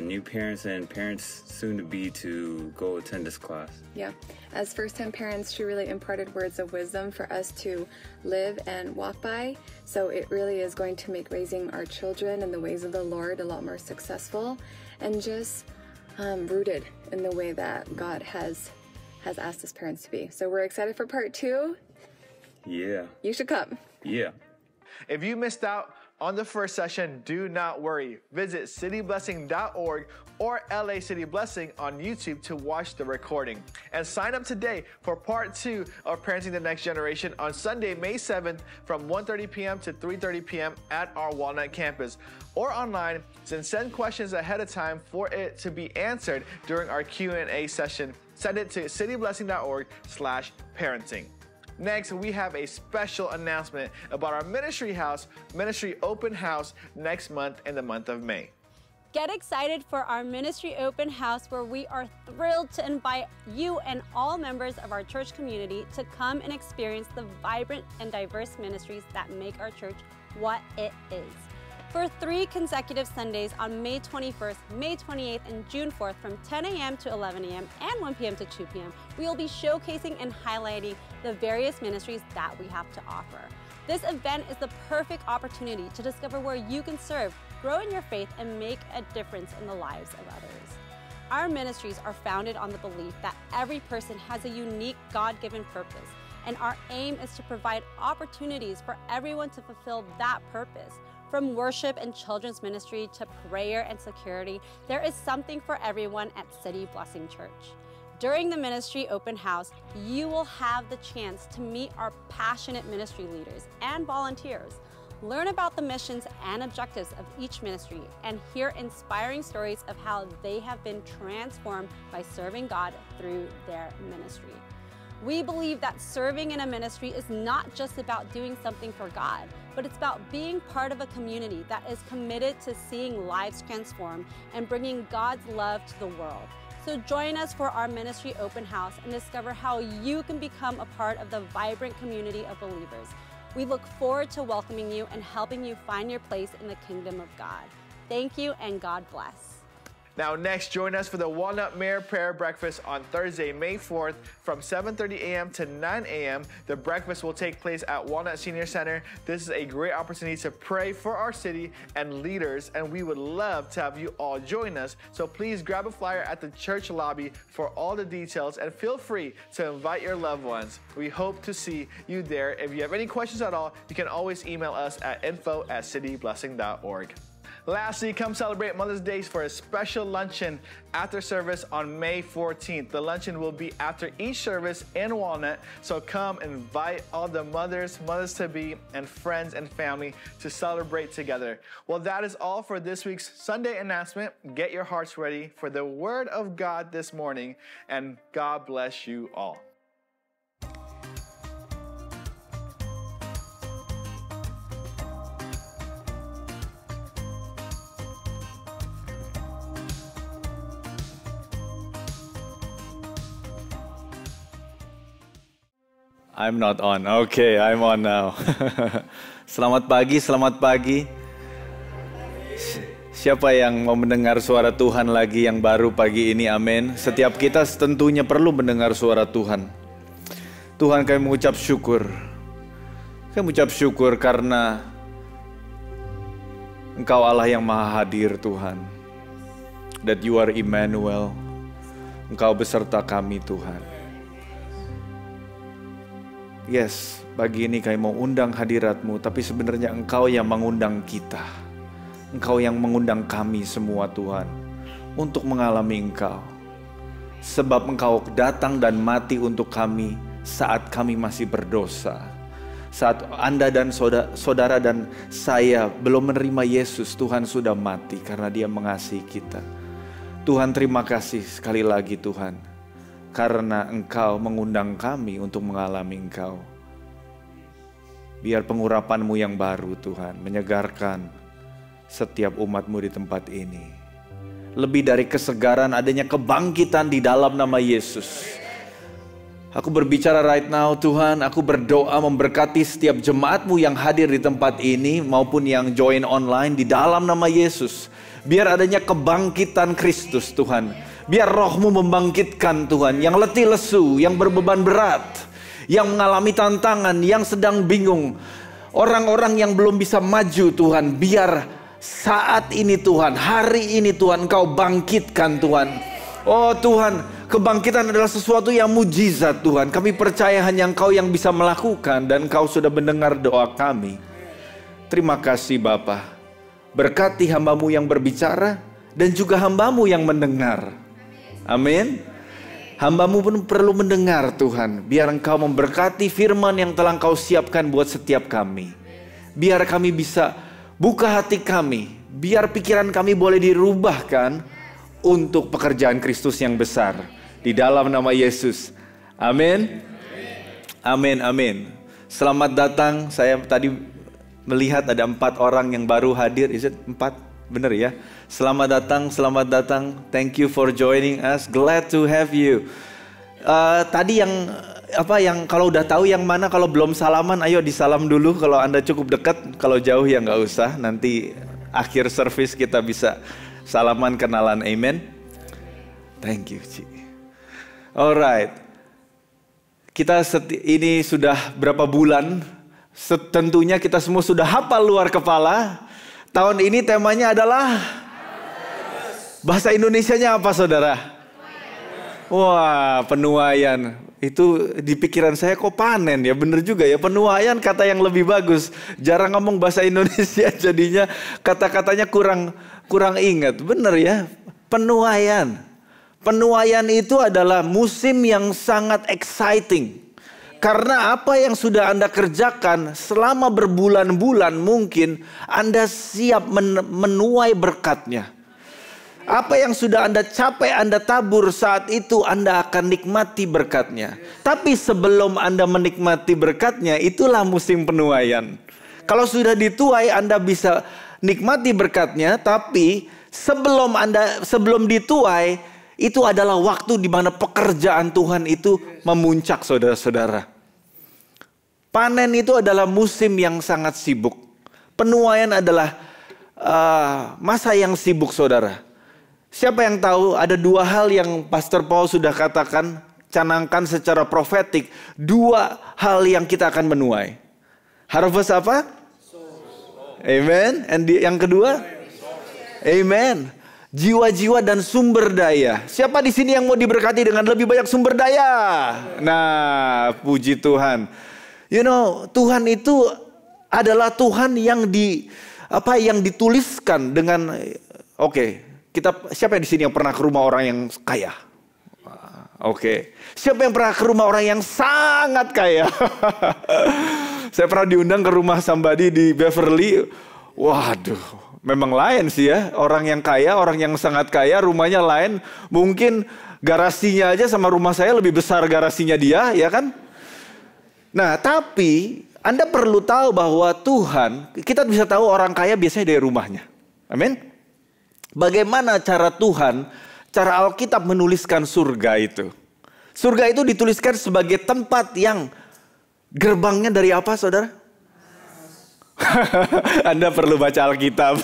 Speaker 5: new parents and parents soon to be to go attend this class.
Speaker 6: Yeah, as first-time parents, she really imparted words of wisdom for us to live and walk by. So it really is going to make raising our children in the ways of the Lord a lot more successful and just rooted in the way that God has asked us parents to be. So we're excited for part 2.
Speaker 5: Yeah.
Speaker 6: You should come.
Speaker 5: Yeah.
Speaker 4: If you missed out on the first session, do not worry. Visit cityblessing.org or LA City Blessing on YouTube to watch the recording. And sign up today for part 2 of Parenting the Next Generation on Sunday, May 7th from 1:30 p.m. to 3:30 p.m. at our Walnut campus or online, and send questions ahead of time for it to be answered during our Q&A session. Send it to cityblessing.org/parenting. Next, we have a special announcement about our ministry open house next month in the month of May.
Speaker 7: Get excited for our ministry open house, where we are thrilled to invite you and all members of our church community to come and experience the vibrant and diverse ministries that make our church what it is. For 3 consecutive Sundays on May 21st, May 28th, and June 4th from 10 a.m. to 11 a.m. and 1 p.m. to 2 p.m., we will be showcasing and highlighting the various ministries that we have to offer. This event is the perfect opportunity to discover where you can serve, grow in your faith, and make a difference in the lives of others. Our ministries are founded on the belief that every person has a unique God-given purpose, and our aim is to provide opportunities for everyone to fulfill that purpose. From worship and children's ministry to prayer and security, there is something for everyone at City Blessing Church. During the ministry open house, you will have the chance to meet our passionate ministry leaders and volunteers, learn about the missions and objectives of each ministry, and hear inspiring stories of how they have been transformed by serving God through their ministry. We believe that serving in a ministry is not just about doing something for God, but it's about being part of a community that is committed to seeing lives transformed and bringing God's love to the world. So join us for our ministry open house and discover how you can become a part of the vibrant community of believers. We look forward to welcoming you and helping you find your place in the kingdom of God. Thank you, and God bless.
Speaker 4: Now next, join us for the Walnut Mayor Prayer Breakfast on Thursday, May 4th from 7:30 a.m. to 9 a.m. The breakfast will take place at Walnut Senior Center. This is a great opportunity to pray for our city and leaders, and we would love to have you all join us. So please grab a flyer at the church lobby for all the details, and feel free to invite your loved ones. We hope to see you there. If you have any questions at all, you can always email us at info@cityblessing.org. Lastly, come celebrate Mother's Day for a special luncheon after service on May 14th. The luncheon will be after each service in Walnut, so come invite all the mothers-to-be, and friends and family to celebrate together. Well, that is all for this week's Sunday announcement. Get your hearts ready for the Word of God this morning, and God bless you all.
Speaker 8: I'm not on. Okay, I'm on now. Selamat pagi, selamat pagi. Siapa yang mau mendengar suara Tuhan lagi yang baru pagi ini? Amin. Setiap kita tentunya perlu mendengar suara Tuhan. Tuhan, kami mengucap syukur. Kami mengucap syukur karena Engkau Allah yang maha hadir, Tuhan. That you are Emmanuel. Engkau beserta kami, Tuhan. Yes, pagi ini kami mau undang hadirat-Mu, tapi sebenarnya Engkau yang mengundang kita. Engkau yang mengundang kami semua, Tuhan, untuk mengalami Engkau. Sebab Engkau datang dan mati untuk kami saat kami masih berdosa. Saat Anda dan saudara dan saya belum menerima Yesus, Tuhan sudah mati karena Dia mengasihi kita. Tuhan, terima kasih sekali lagi, Tuhan, karena Engkau mengundang kami untuk mengalami Engkau. Biar pengurapan-Mu yang baru, Tuhan, menyegarkan setiap umat-Mu di tempat ini. Lebih dari kesegaran, adanya kebangkitan di dalam nama Yesus. Aku berbicara right now Tuhan, aku berdoa memberkati setiap jemaat-Mu yang hadir di tempat ini maupun yang join online di dalam nama Yesus. Biar adanya kebangkitan Kristus Tuhan. Biar Roh-Mu membangkitkan Tuhan yang letih lesu, yang berbeban berat, yang mengalami tantangan, yang sedang bingung. Orang-orang yang belum bisa maju Tuhan, biar saat ini Tuhan, hari ini Tuhan Engkau bangkitkan Tuhan. Oh Tuhan, kebangkitan adalah sesuatu yang mujizat Tuhan. Kami percaya hanya Engkau yang bisa melakukan dan Engkau sudah mendengar doa kami. Terima kasih Bapa. Berkati hamba-Mu yang berbicara dan juga hamba-Mu yang mendengar. Amin. Hamba-Mu pun perlu mendengar Tuhan. Biar Engkau memberkati firman yang telah Engkau siapkan buat setiap kami. Biar kami bisa buka hati kami. Biar pikiran kami boleh dirubahkan untuk pekerjaan Kristus yang besar. Di dalam nama Yesus. Amin. Amin, amin. Selamat datang. Saya tadi melihat ada 4 orang yang baru hadir. Is it 4? Benar ya? Selamat datang, selamat datang. Thank you for joining us. Glad to have you. Tadi yang kalau udah tahu yang mana, kalau belum salaman, ayo disalam dulu. Kalau Anda cukup dekat, kalau jauh ya nggak usah. Nanti akhir service kita bisa salaman kenalan, amen. Thank you, Ci. Alright. Kita ini sudah berapa bulan? Tentunya kita semua sudah hafal luar kepala. Tahun ini temanya adalah bahasa Indonesianya apa, saudara? Wah, penuaian. Itu di pikiran saya kok panen ya, bener juga ya, penuaian kata yang lebih bagus. Jarang ngomong bahasa Indonesia jadinya kata-katanya kurang ingat. Bener ya, penuaian. Penuaian itu adalah musim yang sangat exciting. Karena apa yang sudah Anda kerjakan selama berbulan-bulan mungkin Anda siap menuai berkatnya. Apa yang sudah Anda capai, Anda tabur, saat itu Anda akan nikmati berkatnya. Tapi sebelum Anda menikmati berkatnya, itulah musim penuaian. Kalau sudah dituai, Anda bisa nikmati berkatnya. Tapi sebelum dituai, itu adalah waktu di mana pekerjaan Tuhan itu memuncak, saudara-saudara. Panen itu adalah musim yang sangat sibuk. Penuaian adalah masa yang sibuk, saudara. Siapa yang tahu ada 2 hal yang Pastor Paul sudah katakan, canangkan secara profetik. 2 hal yang kita akan menuai. Harvest apa? Amen. And yang kedua? Amen. Jiwa-jiwa dan sumber daya. Siapa di sini yang mau diberkati dengan lebih banyak sumber daya? Nah, puji Tuhan. You know, Tuhan itu adalah Tuhan yang dituliskan dengan siapa di sini yang pernah ke rumah orang yang kaya? Oke. Siapa yang pernah ke rumah orang yang sangat kaya? Saya pernah diundang ke rumah somebody di Beverly. Waduh, memang lain sih ya. Orang yang kaya, orang yang sangat kaya, rumahnya lain. Mungkin garasinya aja sama rumah saya lebih besar garasinya dia, ya kan? Nah, tapi Anda perlu tahu bahwa Tuhan, kita bisa tahu orang kaya biasanya dari rumahnya. Amin. Bagaimana cara Tuhan, cara Alkitab menuliskan surga itu? Surga itu dituliskan sebagai tempat yang gerbangnya dari apa, saudara? Anda perlu baca Alkitab.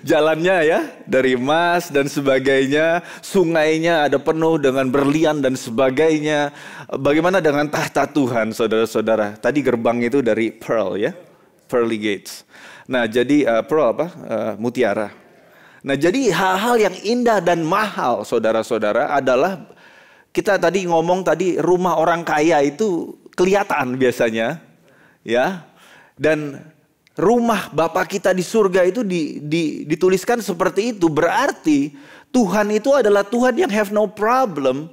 Speaker 8: Jalannya ya, dari emas dan sebagainya. Sungainya ada penuh dengan berlian dan sebagainya. Bagaimana dengan tahta Tuhan, saudara-saudara? Tadi gerbang itu dari pearl ya, pearly gates. Nah, jadi pearl apa? Mutiara. Nah, jadi hal-hal yang indah dan mahal, saudara-saudara, adalah kita tadi ngomong tadi rumah orang kaya itu kelihatan biasanya, ya. Dan rumah Bapa kita di surga itu dituliskan seperti itu. Berarti Tuhan itu adalah Tuhan yang have no problem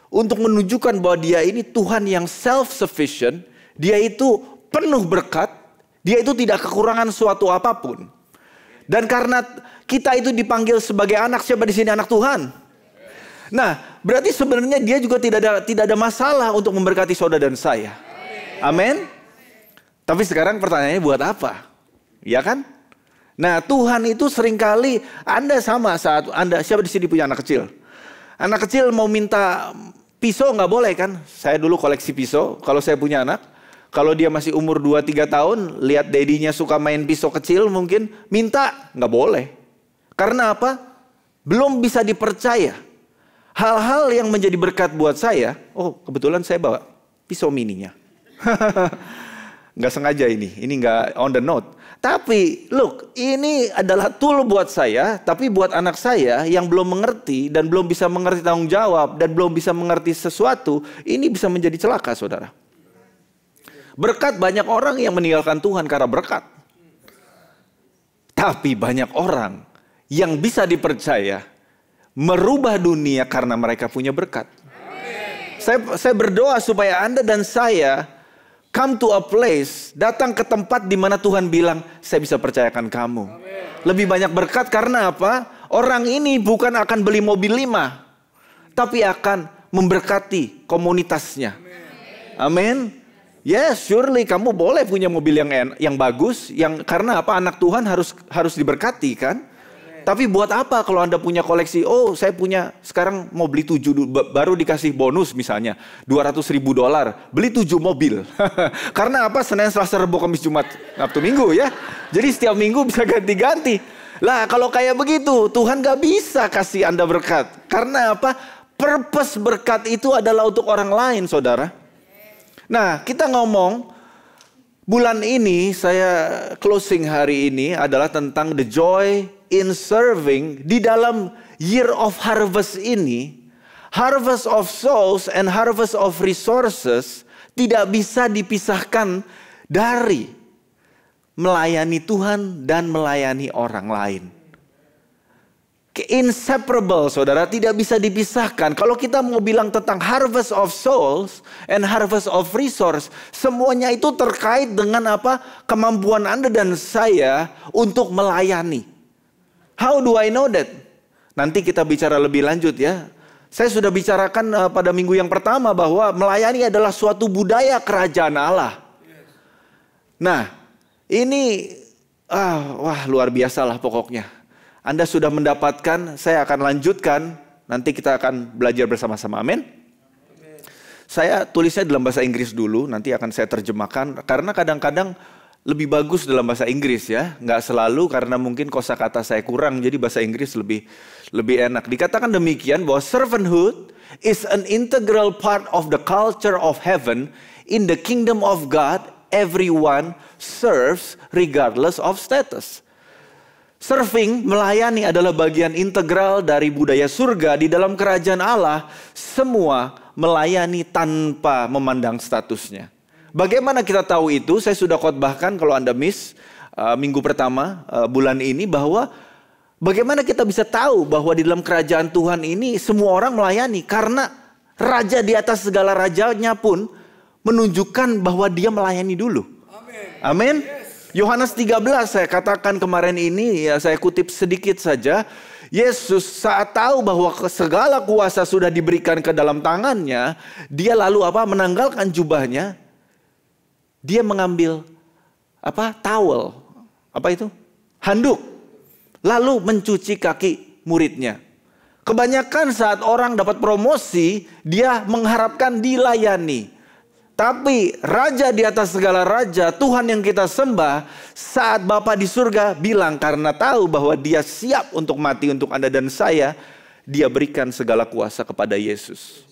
Speaker 8: untuk menunjukkan bahwa Dia ini Tuhan yang self-sufficient. Dia itu penuh berkat. Dia itu tidak kekurangan suatu apapun. Dan karena kita itu dipanggil sebagai anak, siapa di sini anak Tuhan? Nah, berarti sebenarnya Dia juga tidak ada masalah untuk memberkati saudara dan saya. Amin. Tapi sekarang pertanyaannya buat apa? Ya kan? Nah, Tuhan itu seringkali Anda sama saat Anda, siapa di sini punya anak kecil? Anak kecil mau minta Pisau nggak boleh kan? Saya dulu koleksi pisau. Kalau saya punya anak, kalau dia masih umur 2-3 tahun, lihat dedinya suka main pisau kecil mungkin, minta. Nggak boleh. Karena apa? Belum bisa dipercaya. Hal-hal yang menjadi berkat buat saya, oh kebetulan saya bawa pisau mininya. Nggak sengaja ini nggak on the note. Tapi look, ini adalah tool buat saya, tapi buat anak saya yang belum mengerti dan belum bisa mengerti tanggung jawab dan belum bisa mengerti sesuatu, ini bisa menjadi celaka, saudara. Berkat, banyak orang yang meninggalkan Tuhan karena berkat. Tapi banyak orang yang bisa dipercaya merubah dunia karena mereka punya berkat. Saya berdoa supaya Anda dan saya come to a place, datang ke tempat di mana Tuhan bilang, saya bisa percayakan kamu. Lebih banyak berkat karena apa? Orang ini bukan akan beli mobil 5, tapi akan memberkati komunitasnya. Amin. Yes, surely kamu boleh punya mobil yang bagus, karena apa? Anak Tuhan harus diberkati kan? Tapi buat apa kalau Anda punya koleksi, oh saya punya sekarang mau beli 7, baru dikasih bonus misalnya $200.000, beli 7 mobil. Karena apa? Senin, Selasa, Rabu, Kamis, Jumat, Sabtu, Minggu ya. Jadi setiap minggu bisa ganti-ganti. Lah kalau kayak begitu, Tuhan gak bisa kasih Anda berkat. Karena apa? Purpose berkat itu adalah untuk orang lain, saudara. Nah, kita ngomong, bulan ini saya closing hari ini adalah tentang the joy in serving. Di dalam year of harvest ini, harvest of souls and harvest of resources tidak bisa dipisahkan dari melayani Tuhan dan melayani orang lain. Inseparable, saudara, tidak bisa dipisahkan. Kalau kita mau bilang tentang harvest of souls and harvest of resource, semuanya itu terkait dengan apa? Kemampuan Anda dan saya untuk melayani. How do I know that? Nanti kita bicara lebih lanjut ya. Saya sudah bicarakan pada minggu yang pertama bahwa melayani adalah suatu budaya kerajaan Allah. Nah, ini wah luar biasa lah pokoknya. Anda sudah mendapatkan, saya akan lanjutkan. Nanti kita akan belajar bersama-sama, amin. Saya tulisnya dalam bahasa Inggris dulu, nanti akan saya terjemahkan. Karena kadang-kadang lebih bagus dalam bahasa Inggris ya. Nggak selalu, karena mungkin kosakata saya kurang, jadi bahasa Inggris lebih enak. Dikatakan demikian bahwa servanthood is an integral part of the culture of heaven. In the kingdom of God, everyone serves regardless of status. Serving, melayani adalah bagian integral dari budaya surga. Di dalam kerajaan Allah, semua melayani tanpa memandang statusnya. Bagaimana kita tahu itu? Saya sudah khotbahkan kalau Anda miss minggu pertama bulan ini, bahwa bagaimana kita bisa tahu bahwa di dalam kerajaan Tuhan ini semua orang melayani. Karena raja di atas segala rajanya pun menunjukkan bahwa dia melayani dulu. Amin. Yohanes 13 saya katakan kemarin ini, ya saya kutip sedikit saja. Yesus saat tahu bahwa segala kuasa sudah diberikan ke dalam tangannya, dia lalu menanggalkan jubahnya. Dia mengambil towel, handuk, lalu mencuci kaki muridnya. Kebanyakan saat orang dapat promosi, dia mengharapkan dilayani. Tapi raja di atas segala raja, Tuhan yang kita sembah, saat Bapa di surga bilang karena tahu bahwa dia siap untuk mati untuk Anda dan saya, dia berikan segala kuasa kepada Yesus.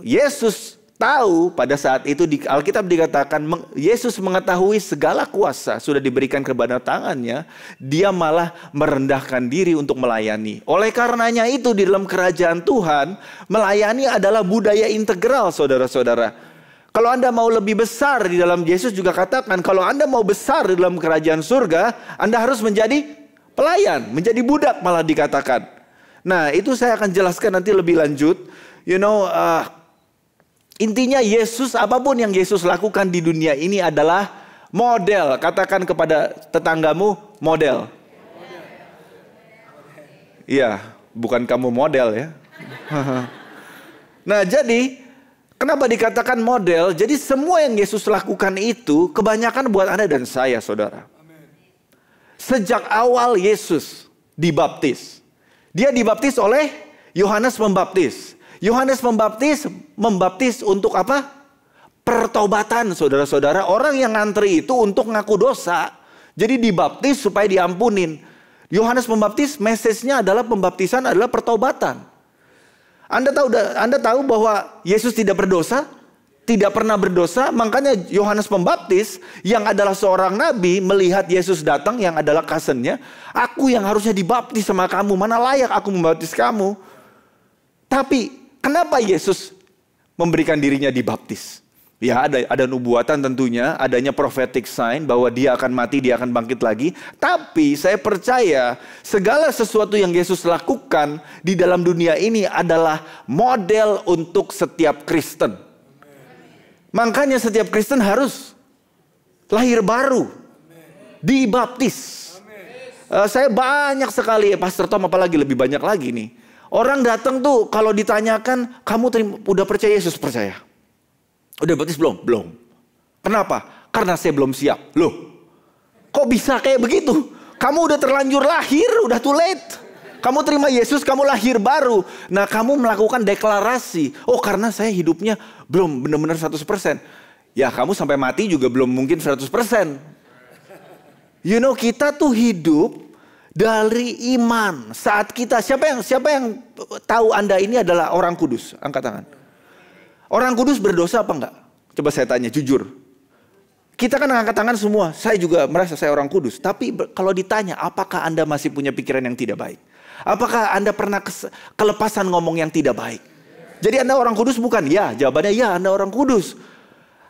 Speaker 8: Yesus tahu pada saat itu di Alkitab dikatakan Yesus mengetahui segala kuasa sudah diberikan kepada tangannya, dia malah merendahkan diri untuk melayani. Oleh karenanya itu di dalam kerajaan Tuhan, melayani adalah budaya integral, saudara-saudara. Kalau Anda mau lebih besar di dalam, Yesus juga katakan kalau Anda mau besar di dalam kerajaan surga, Anda harus menjadi pelayan, menjadi budak malah dikatakan. Nah, itu saya akan jelaskan nanti lebih lanjut. Intinya Yesus, apapun yang Yesus lakukan di dunia ini adalah model. Katakan kepada tetanggamu, model. Iya, bukan kamu model ya. Nah, jadi kenapa dikatakan model? Jadi semua yang Yesus lakukan itu kebanyakan buat Anda dan saya, saudara. Sejak awal Yesus dibaptis. Dia dibaptis oleh Yohanes Pembaptis. Yohanes membaptis untuk apa? Pertobatan, saudara-saudara. Orang yang ngantri itu untuk ngaku dosa. Jadi dibaptis supaya diampunin. Yohanes Pembaptis, message-nya adalah pembaptisan adalah pertobatan. Anda tahu bahwa Yesus tidak berdosa, tidak pernah berdosa. Makanya Yohanes Pembaptis yang adalah seorang nabi melihat Yesus datang yang adalah cousin-nya. Aku yang harusnya dibaptis sama kamu, mana layak aku membaptis kamu. Tapi kenapa Yesus memberikan dirinya dibaptis? Ya ada nubuatan tentunya, adanya prophetic sign bahwa dia akan mati, dia akan bangkit lagi. Tapi saya percaya segala sesuatu yang Yesus lakukan di dalam dunia ini adalah model untuk setiap Kristen. Makanya setiap Kristen harus lahir baru, dibaptis. Saya banyak sekali, Pastor Tom apalagi lebih banyak lagi nih. Orang datang tuh kalau ditanyakan, kamu udah percaya Yesus? Percaya. Udah baptis belum? Belum. Kenapa? Karena saya belum siap. Loh, kok bisa kayak begitu? Kamu udah terlanjur lahir, udah too late. Kamu terima Yesus, kamu lahir baru. Nah, kamu melakukan deklarasi. Oh, karena saya hidupnya belum benar-benar 100%. Ya, kamu sampai mati juga belum mungkin 100%. You know, kita tuh hidup dari iman. Saat kita, siapa yang tahu Anda ini adalah orang kudus? Angkat tangan. Orang kudus berdosa apa enggak? Coba saya tanya jujur. Kita kan angkat tangan semua. Saya juga merasa saya orang kudus. Tapi kalau ditanya apakah Anda masih punya pikiran yang tidak baik? Apakah Anda pernah kelepasan ngomong yang tidak baik? Jadi Anda orang kudus bukan? Ya, jawabannya ya, Anda orang kudus.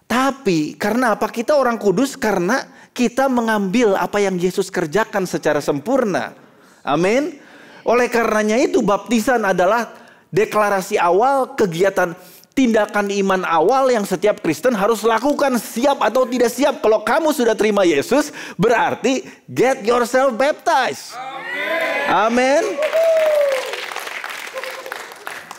Speaker 8: Tapi karena apa? Kita orang kudus karena kita mengambil apa yang Yesus kerjakan secara sempurna. Amin. Oleh karenanya itu baptisan adalah deklarasi awal, kegiatan tindakan iman awal yang setiap Kristen harus lakukan, siap atau tidak siap. Kalau kamu sudah terima Yesus, berarti get yourself baptized. Amin.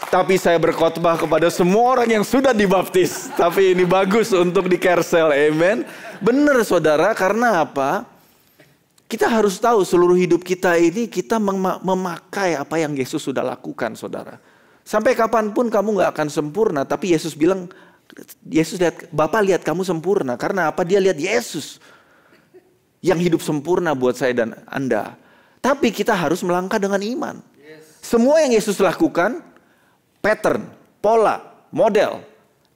Speaker 8: Tapi saya berkhotbah kepada semua orang yang sudah dibaptis. Tapi ini bagus untuk di carousel. Amen. Benar saudara, karena apa? Kita harus tahu seluruh hidup kita ini kita memakai apa yang Yesus sudah lakukan saudara. Sampai kapanpun kamu gak akan sempurna. Tapi Yesus bilang, Yesus lihat, Bapa lihat kamu sempurna. Karena apa? Dia lihat Yesus yang hidup sempurna buat saya dan Anda. Tapi kita harus melangkah dengan iman. Semua yang Yesus lakukan, pattern, pola, model,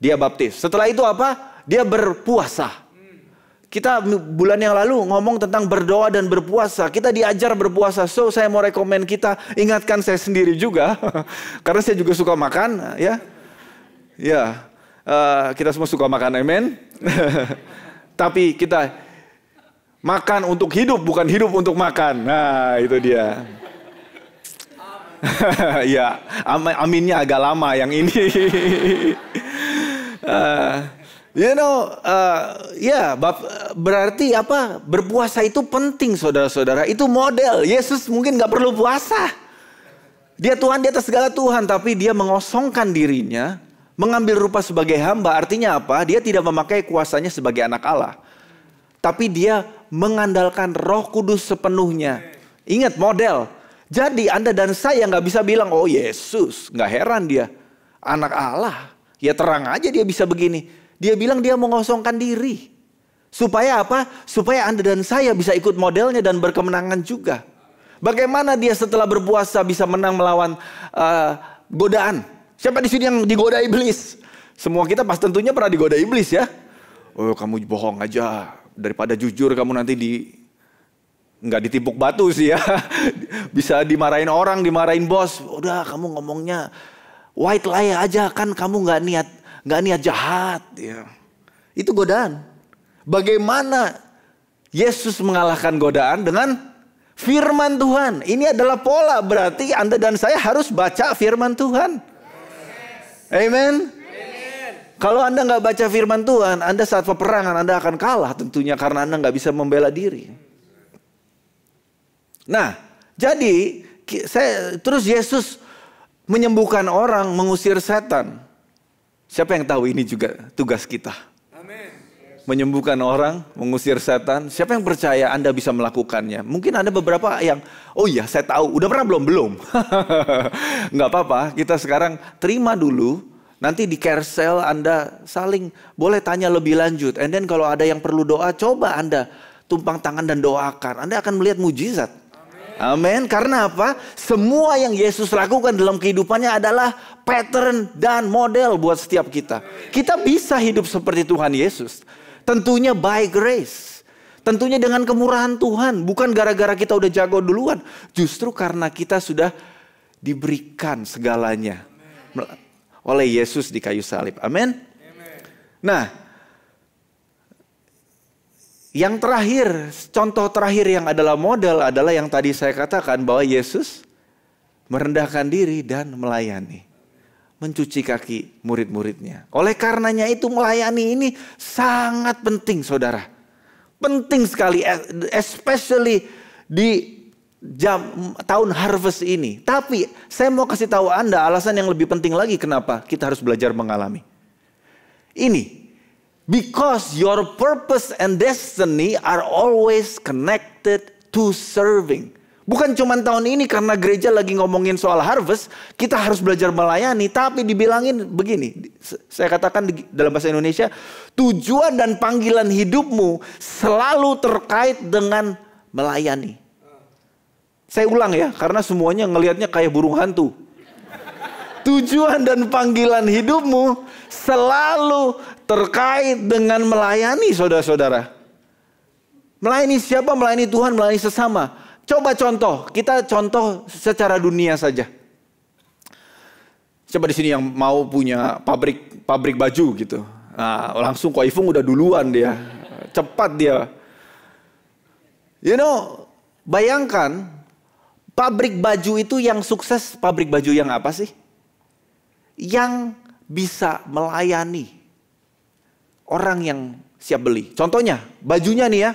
Speaker 8: dia baptis. Setelah itu apa? Dia berpuasa. Kita bulan yang lalu ngomong tentang berdoa dan berpuasa. Kita diajar berpuasa. So saya mau rekomen kita, ingatkan saya sendiri juga. Karena saya juga suka makan. Ya, kita semua suka makan, amen. Tapi kita makan untuk hidup, bukan hidup untuk makan. Nah itu dia. Ya, aminnya agak lama yang ini. You know, berarti apa? Berpuasa itu penting saudara-saudara. Itu model. Yesus mungkin gak perlu puasa. Dia Tuhan di atas segala Tuhan. Tapi dia mengosongkan dirinya. Mengambil rupa sebagai hamba. Artinya apa? Dia tidak memakai kuasanya sebagai anak Allah. Tapi dia mengandalkan Roh Kudus sepenuhnya. Ingat model. Jadi Anda dan saya gak bisa bilang, oh Yesus. Gak heran dia. Anak Allah. Ya terang aja dia bisa begini. Dia bilang dia mengosongkan diri. Supaya apa? Supaya Anda dan saya bisa ikut modelnya dan berkemenangan juga. Bagaimana dia setelah berpuasa bisa menang melawan godaan? Siapa di sini yang digoda iblis? Semua kita pasti tentunya pernah digoda iblis ya. Oh kamu bohong aja. Daripada jujur kamu nanti nggak ditipuk batu sih ya. Bisa dimarahin orang, dimarahin bos. Udah kamu ngomongnya white lie aja kan kamu nggak niat jahat ya. Itu godaan. Bagaimana Yesus mengalahkan godaan dengan firman Tuhan. Ini adalah pola, berarti Anda dan saya harus baca firman Tuhan. Amen. Kalau Anda nggak baca firman Tuhan, Anda saat peperangan Anda akan kalah tentunya karena Anda nggak bisa membela diri. Nah, jadi terus Yesus menyembuhkan orang, mengusir setan. Siapa yang tahu ini juga tugas kita? Amin. menyembuhkan orang, mengusir setan. Siapa yang percaya Anda bisa melakukannya? Mungkin ada beberapa yang, oh iya saya tahu, udah pernah belum? Belum. Nggak apa-apa, kita sekarang terima dulu. Nanti di carousel Anda saling boleh tanya lebih lanjut. And then kalau ada yang perlu doa, coba Anda tumpang tangan dan doakan. Anda akan melihat mujizat. Amin. Karena apa? Semua yang Yesus lakukan dalam kehidupannya adalah pattern dan model buat setiap kita. Kita bisa hidup seperti Tuhan Yesus. Tentunya by grace. Tentunya dengan kemurahan Tuhan. Bukan gara-gara kita udah jago duluan. Justru karena kita sudah diberikan segalanya oleh Yesus di kayu salib. Amin. Nah, yang terakhir, contoh terakhir yang adalah model adalah yang tadi saya katakan bahwa Yesus merendahkan diri dan melayani. Mencuci kaki murid-muridnya. Oleh karenanya itu melayani ini sangat penting saudara. Penting sekali, especially di tahun harvest ini. Tapi saya mau kasih tahu Anda alasan yang lebih penting lagi kenapa kita harus belajar mengalami. Ini. Because your purpose and destiny are always connected to serving. Bukan cuma tahun ini karena gereja lagi ngomongin soal harvest, kita harus belajar melayani. Tapi dibilangin begini, saya katakan dalam bahasa Indonesia, tujuan dan panggilan hidupmu selalu terkait dengan melayani. Saya ulang ya, karena semuanya ngelihatnya kayak burung hantu. Tujuan dan panggilan hidupmu selalu terkait dengan melayani saudara-saudara. Melayani siapa? Melayani Tuhan, melayani sesama. Coba contoh, kita contoh secara dunia saja. Coba di sini yang mau punya pabrik baju gitu. Nah, langsung Ko Ifung udah duluan dia. Cepat dia. You know, bayangkan pabrik baju itu yang sukses, pabrik baju yang apa sih? Yang bisa melayani orang yang siap beli. Contohnya, bajunya nih ya.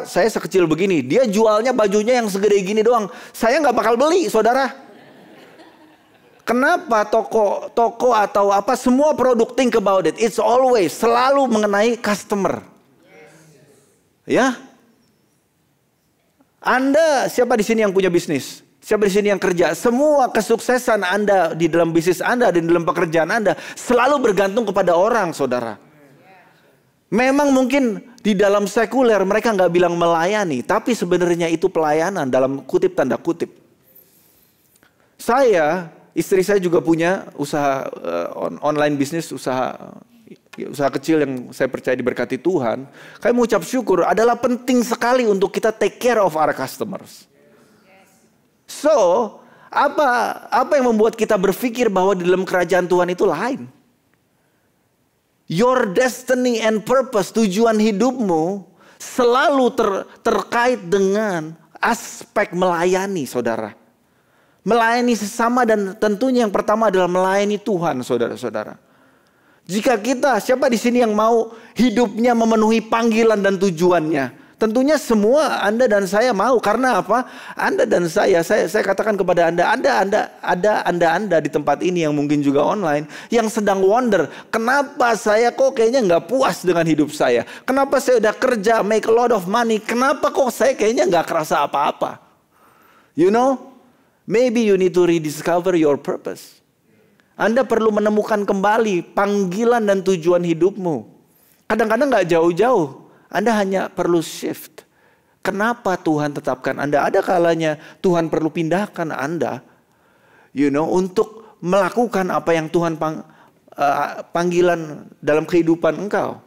Speaker 8: Saya sekecil begini. Dia jualnya bajunya yang segede gini doang. Saya nggak bakal beli, saudara. Kenapa toko atau apa semua produk, think about it. It's always selalu mengenai customer. Ya. Anda, siapa di sini yang punya bisnis? Siapa di sini yang kerja? Semua kesuksesan Anda di dalam bisnis Anda, di dalam pekerjaan Anda selalu bergantung kepada orang, saudara. Memang mungkin di dalam sekuler mereka nggak bilang melayani, tapi sebenarnya itu pelayanan dalam kutip tanda kutip. Istri saya juga punya usaha online bisnis, usaha kecil yang saya percaya diberkati Tuhan. Kami mengucap syukur adalah penting sekali untuk kita take care of our customers. So, apa yang membuat kita berpikir bahwa di dalam kerajaan Tuhan itu lain? Your destiny and purpose, tujuan hidupmu selalu terkait dengan aspek melayani, saudara. Melayani sesama dan tentunya yang pertama adalah melayani Tuhan, saudara-saudara. Jika siapa di sini yang mau hidupnya memenuhi panggilan dan tujuannya? Tentunya semua Anda dan saya mau. Karena apa? Anda dan saya katakan kepada Anda di tempat ini yang mungkin juga online, yang sedang wonder, kenapa saya kok kayaknya nggak puas dengan hidup saya? Kenapa saya udah kerja, make a lot of money, kenapa kok saya kayaknya nggak kerasa apa-apa? You know, maybe you need to rediscover your purpose. Anda perlu menemukan kembali panggilan dan tujuan hidupmu. Kadang-kadang nggak jauh-jauh. Anda hanya perlu shift. Kenapa Tuhan tetapkan Anda? Ada kalanya Tuhan perlu pindahkan Anda, untuk melakukan apa yang Tuhan panggilan dalam kehidupan engkau,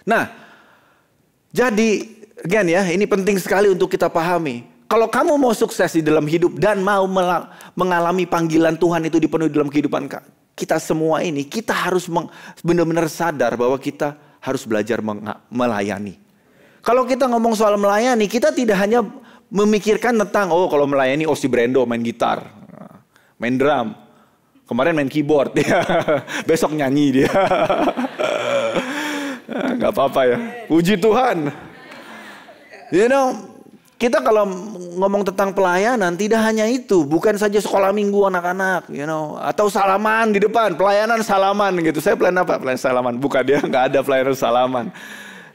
Speaker 8: Nah, jadi again ya, ini penting sekali untuk kita pahami. Kalau kamu mau sukses di dalam hidup dan mau mengalami panggilan Tuhan itu dipenuhi dalam kehidupan kita semua ini, kita harus benar-benar sadar bahwa kita harus belajar melayani. Kalau kita ngomong soal melayani, kita tidak hanya memikirkan tentang, kalau melayani si Brendo main gitar, main drum, kemarin main keyboard, besok nyanyi dia. Gak apa-apa ya, puji Tuhan. kita kalau ngomong tentang pelayanan tidak hanya itu, bukan saja sekolah minggu anak-anak, atau salaman di depan, pelayanan salaman gitu. Saya pelayan apa? Pelayanan salaman. Bukan, dia nggak ada pelayanan salaman.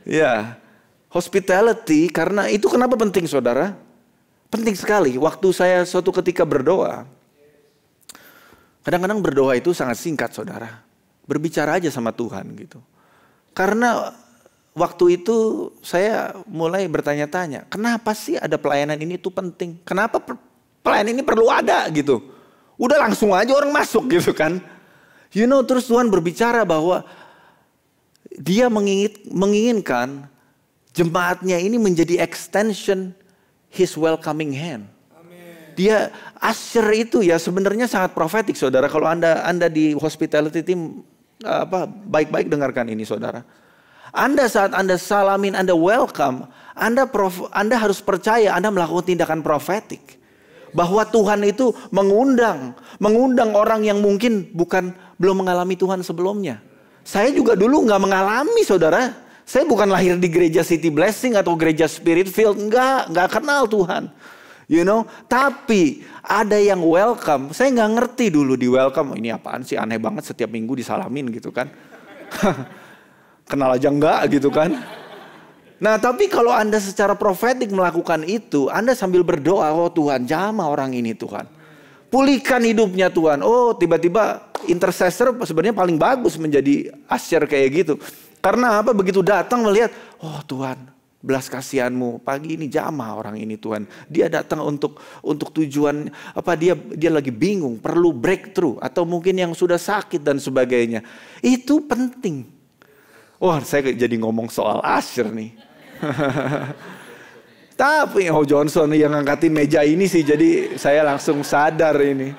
Speaker 8: Ya, hospitality, karena itu kenapa penting saudara? Penting sekali. Waktu saya suatu ketika berdoa, kadang-kadang berdoa itu sangat singkat saudara. Berbicara aja sama Tuhan gitu. Karena waktu itu saya mulai bertanya-tanya, kenapa sih ada pelayanan ini tuh penting? Kenapa pelayanan ini perlu ada gitu? Udah langsung aja orang masuk gitu kan. Terus Tuhan berbicara bahwa dia menginginkan jemaatnya ini menjadi extension His welcoming hand. Dia usher itu ya sebenarnya sangat profetik saudara. Kalau anda di hospitality team, baik-baik dengarkan ini saudara. Anda saat Anda salamin, Anda welcome, Anda harus percaya Anda melakukan tindakan profetik. Bahwa Tuhan itu mengundang orang yang mungkin belum mengalami Tuhan sebelumnya. Saya juga dulu nggak mengalami saudara. Saya bukan lahir di gereja City Blessing atau gereja Spirit Field, nggak kenal Tuhan. Tapi ada yang welcome. Saya nggak ngerti dulu di welcome, ini apaan sih, aneh banget setiap minggu disalamin gitu kan. Kenal aja enggak gitu kan. Nah tapi kalau Anda secara profetik melakukan itu, Anda sambil berdoa, oh Tuhan jamah orang ini Tuhan. Pulihkan hidupnya Tuhan. Oh tiba-tiba intercessor sebenarnya paling bagus menjadi usher kayak gitu. Karena apa? Begitu datang melihat, oh Tuhan belas kasihanmu, pagi ini jamah orang ini Tuhan. Dia datang untuk tujuan apa, dia lagi bingung, perlu breakthrough. Atau mungkin yang sudah sakit dan sebagainya. Itu penting. Wah, saya jadi ngomong soal usher nih. Tapi Johnson yang ngangkatin meja ini sih, jadi saya langsung sadar ini.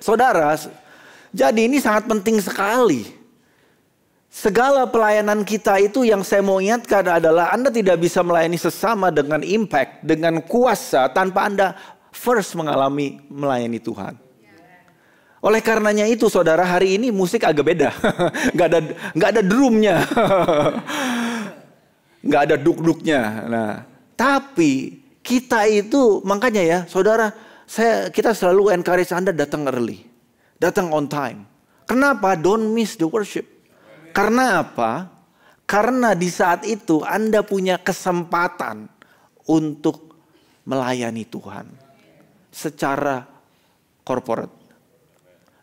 Speaker 8: Saudara, jadi ini sangat penting sekali. Segala pelayanan kita itu yang saya mau ingatkan adalah Anda tidak bisa melayani sesama dengan impact, dengan kuasa tanpa Anda first mengalami melayani Tuhan. Oleh karenanya itu saudara, hari ini musik agak beda. Nggak ada drumnya. Nggak ada duk-duknya. Nah, tapi kita itu makanya ya saudara, kita selalu encourage Anda datang early. Datang on time. Kenapa? Don't miss the worship. Karena apa? Karena di saat itu Anda punya kesempatan untuk melayani Tuhan secara corporate.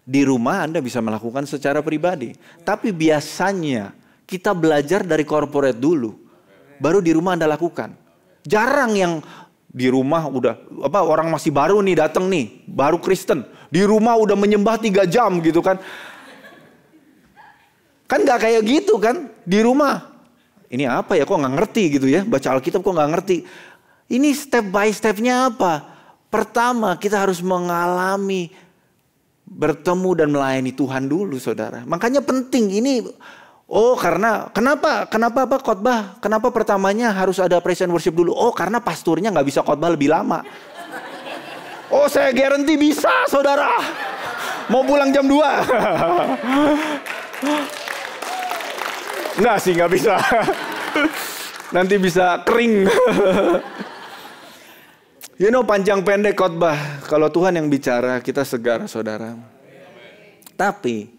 Speaker 8: Di rumah Anda bisa melakukan secara pribadi. Tapi biasanya kita belajar dari corporate dulu. Baru di rumah Anda lakukan. Jarang yang di rumah udah orang masih baru nih datang nih, baru Kristen. Di rumah udah menyembah 3 jam gitu kan. Kan gak kayak gitu kan. Di rumah ini apa ya, kok gak ngerti gitu ya. Baca Alkitab kok gak ngerti. Ini step by stepnya apa? Pertama kita harus mengalami bertemu dan melayani Tuhan dulu saudara. Makanya penting ini. Oh kenapa apa khotbah? Kenapa pertamanya harus ada praise and worship dulu? Oh karena pasturnya gak bisa khotbah lebih lama. Oh saya guarantee bisa saudara. Mau pulang jam 2. Enggak sih, gak bisa. Nanti bisa kering. Panjang pendek khotbah. Kalau Tuhan yang bicara, kita segar saudara. Tapi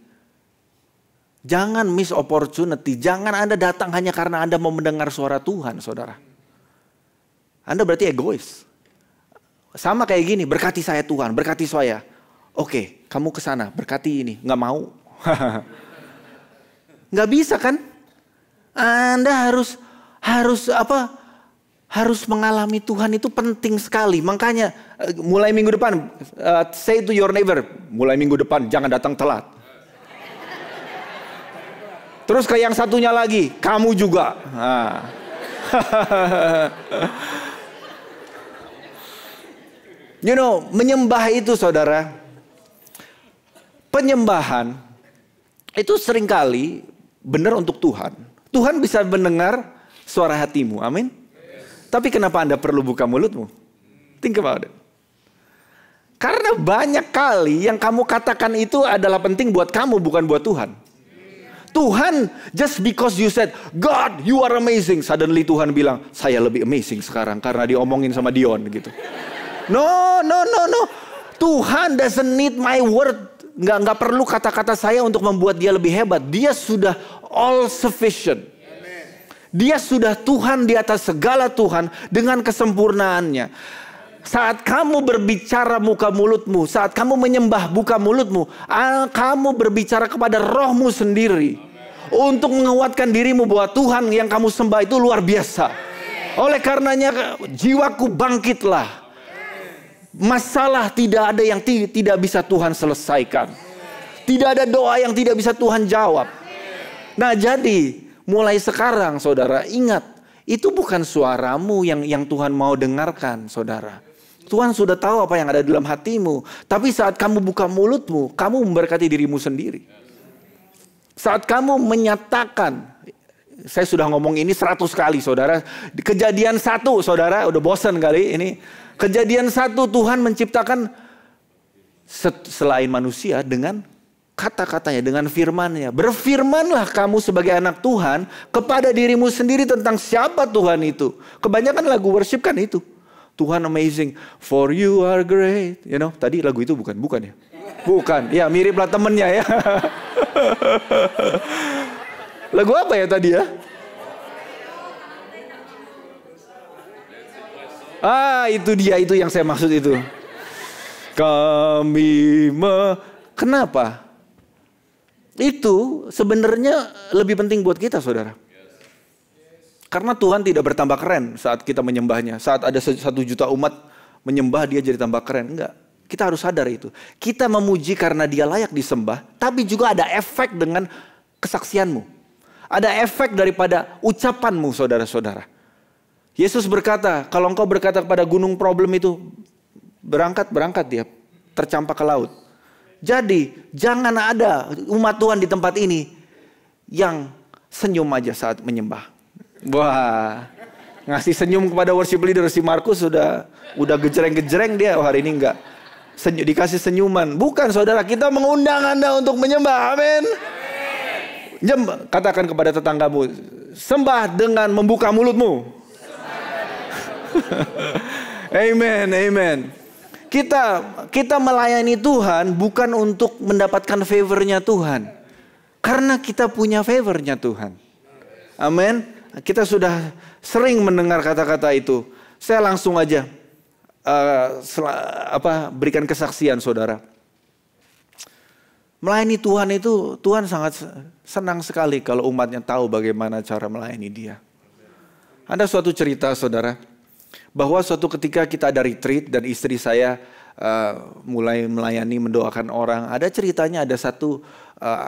Speaker 8: jangan miss opportunity. Jangan Anda datang hanya karena Anda mau mendengar suara Tuhan saudara. Anda berarti egois. Sama kayak gini, berkati saya Tuhan, berkati saya. Oke, kamu ke sana, berkati ini. Nggak mau. Nggak bisa kan? Anda harus mengalami Tuhan, itu penting sekali. Makanya mulai minggu depan, say to your neighbor, mulai minggu depan jangan datang telat. Terus ke yang satunya lagi, kamu juga. Nah. Menyembah itu saudara, penyembahan itu seringkali benar untuk Tuhan. Tuhan bisa mendengar suara hatimu, amin. Tapi kenapa Anda perlu buka mulutmu? Think about it. Karena banyak kali yang kamu katakan itu adalah penting buat kamu, bukan buat Tuhan. Tuhan, just because you said, God, you are amazing. Suddenly Tuhan bilang, saya lebih amazing sekarang karena diomongin sama Dion gitu. No. Tuhan doesn't need my word. Nggak perlu kata-kata saya untuk membuat dia lebih hebat. Dia sudah all sufficient. Dia sudah Tuhan di atas segala Tuhan dengan kesempurnaannya. Saat kamu berbicara buka mulutmu, saat kamu menyembah buka mulutmu, kamu berbicara kepada rohmu sendiri untuk menguatkan dirimu bahwa Tuhan yang kamu sembah itu luar biasa. Oleh karenanya jiwaku bangkitlah. Masalah tidak ada yang tidak bisa Tuhan selesaikan. Tidak ada doa yang tidak bisa Tuhan jawab. Nah, jadi mulai sekarang saudara ingat, itu bukan suaramu yang Tuhan mau dengarkan, saudara. Tuhan sudah tahu apa yang ada dalam hatimu. Tapi saat kamu buka mulutmu, kamu memberkati dirimu sendiri. Saat kamu menyatakan, saya sudah ngomong ini 100 kali saudara. Kejadian 1 saudara, udah bosan kali ini. Kejadian 1 Tuhan menciptakan selain manusia dengan kata-katanya, dengan firman-Nya. Berfirmanlah kamu sebagai anak Tuhan kepada dirimu sendiri tentang siapa Tuhan itu. Kebanyakan lagu worship kan itu. Tuhan amazing, for you are great. You know, tadi lagu itu bukan ya? Bukan, ya miriplah temennya ya. Lagu apa ya tadi ya? Itu dia, itu yang saya maksud itu. Kenapa? Itu sebenarnya lebih penting buat kita saudara. Karena Tuhan tidak bertambah keren saat kita menyembahnya. Saat ada 1 juta umat menyembah dia jadi tambah keren. Enggak. Kita harus sadar itu. Kita memuji karena dia layak disembah. Tapi juga ada efek dengan kesaksianmu. Ada efek daripada ucapanmu saudara-saudara. Yesus berkata, kalau engkau berkata kepada gunung problem itu, berangkat dia. Tercampak ke laut. Jadi jangan ada umat Tuhan di tempat ini yang senyum aja saat menyembah. Wah, ngasih senyum kepada worship leader si Markus udah gejreng-gejreng dia. Hari ini enggak dikasih senyuman. Bukan saudara, kita mengundang Anda untuk menyembah. Amin. Katakan kepada tetanggamu, sembah dengan membuka mulutmu. Amen. Kita melayani Tuhan bukan untuk mendapatkan favornya Tuhan, karena kita punya favornya Tuhan. Amin. Kita sudah sering mendengar kata-kata itu. Saya langsung aja berikan kesaksian saudara. Melayani Tuhan itu, Tuhan sangat senang sekali kalau umatnya tahu bagaimana cara melayani dia. Ada suatu cerita saudara, bahwa suatu ketika kita ada retreat dan istri saya mulai melayani, mendoakan orang. Ada ceritanya, ada satu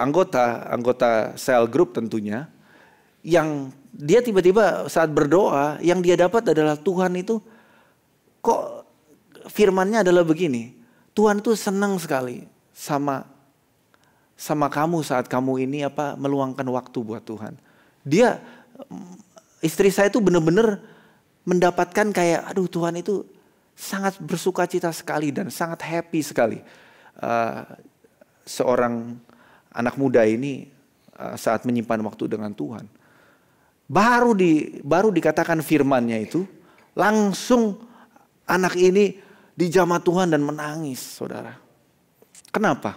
Speaker 8: anggota cell group tentunya, yang dia tiba-tiba saat berdoa, yang dia dapat adalah Tuhan itu, kok firman-Nya adalah begini, Tuhan itu senang sekali sama kamu saat kamu ini meluangkan waktu buat Tuhan. Istri saya itu benar-benar mendapatkan kayak, aduh Tuhan itu sangat bersukacita sekali dan sangat happy sekali. Seorang anak muda ini saat menyimpan waktu dengan Tuhan. Baru dikatakan firman-Nya itu, langsung anak ini dijamah Tuhan dan menangis, saudara. Kenapa?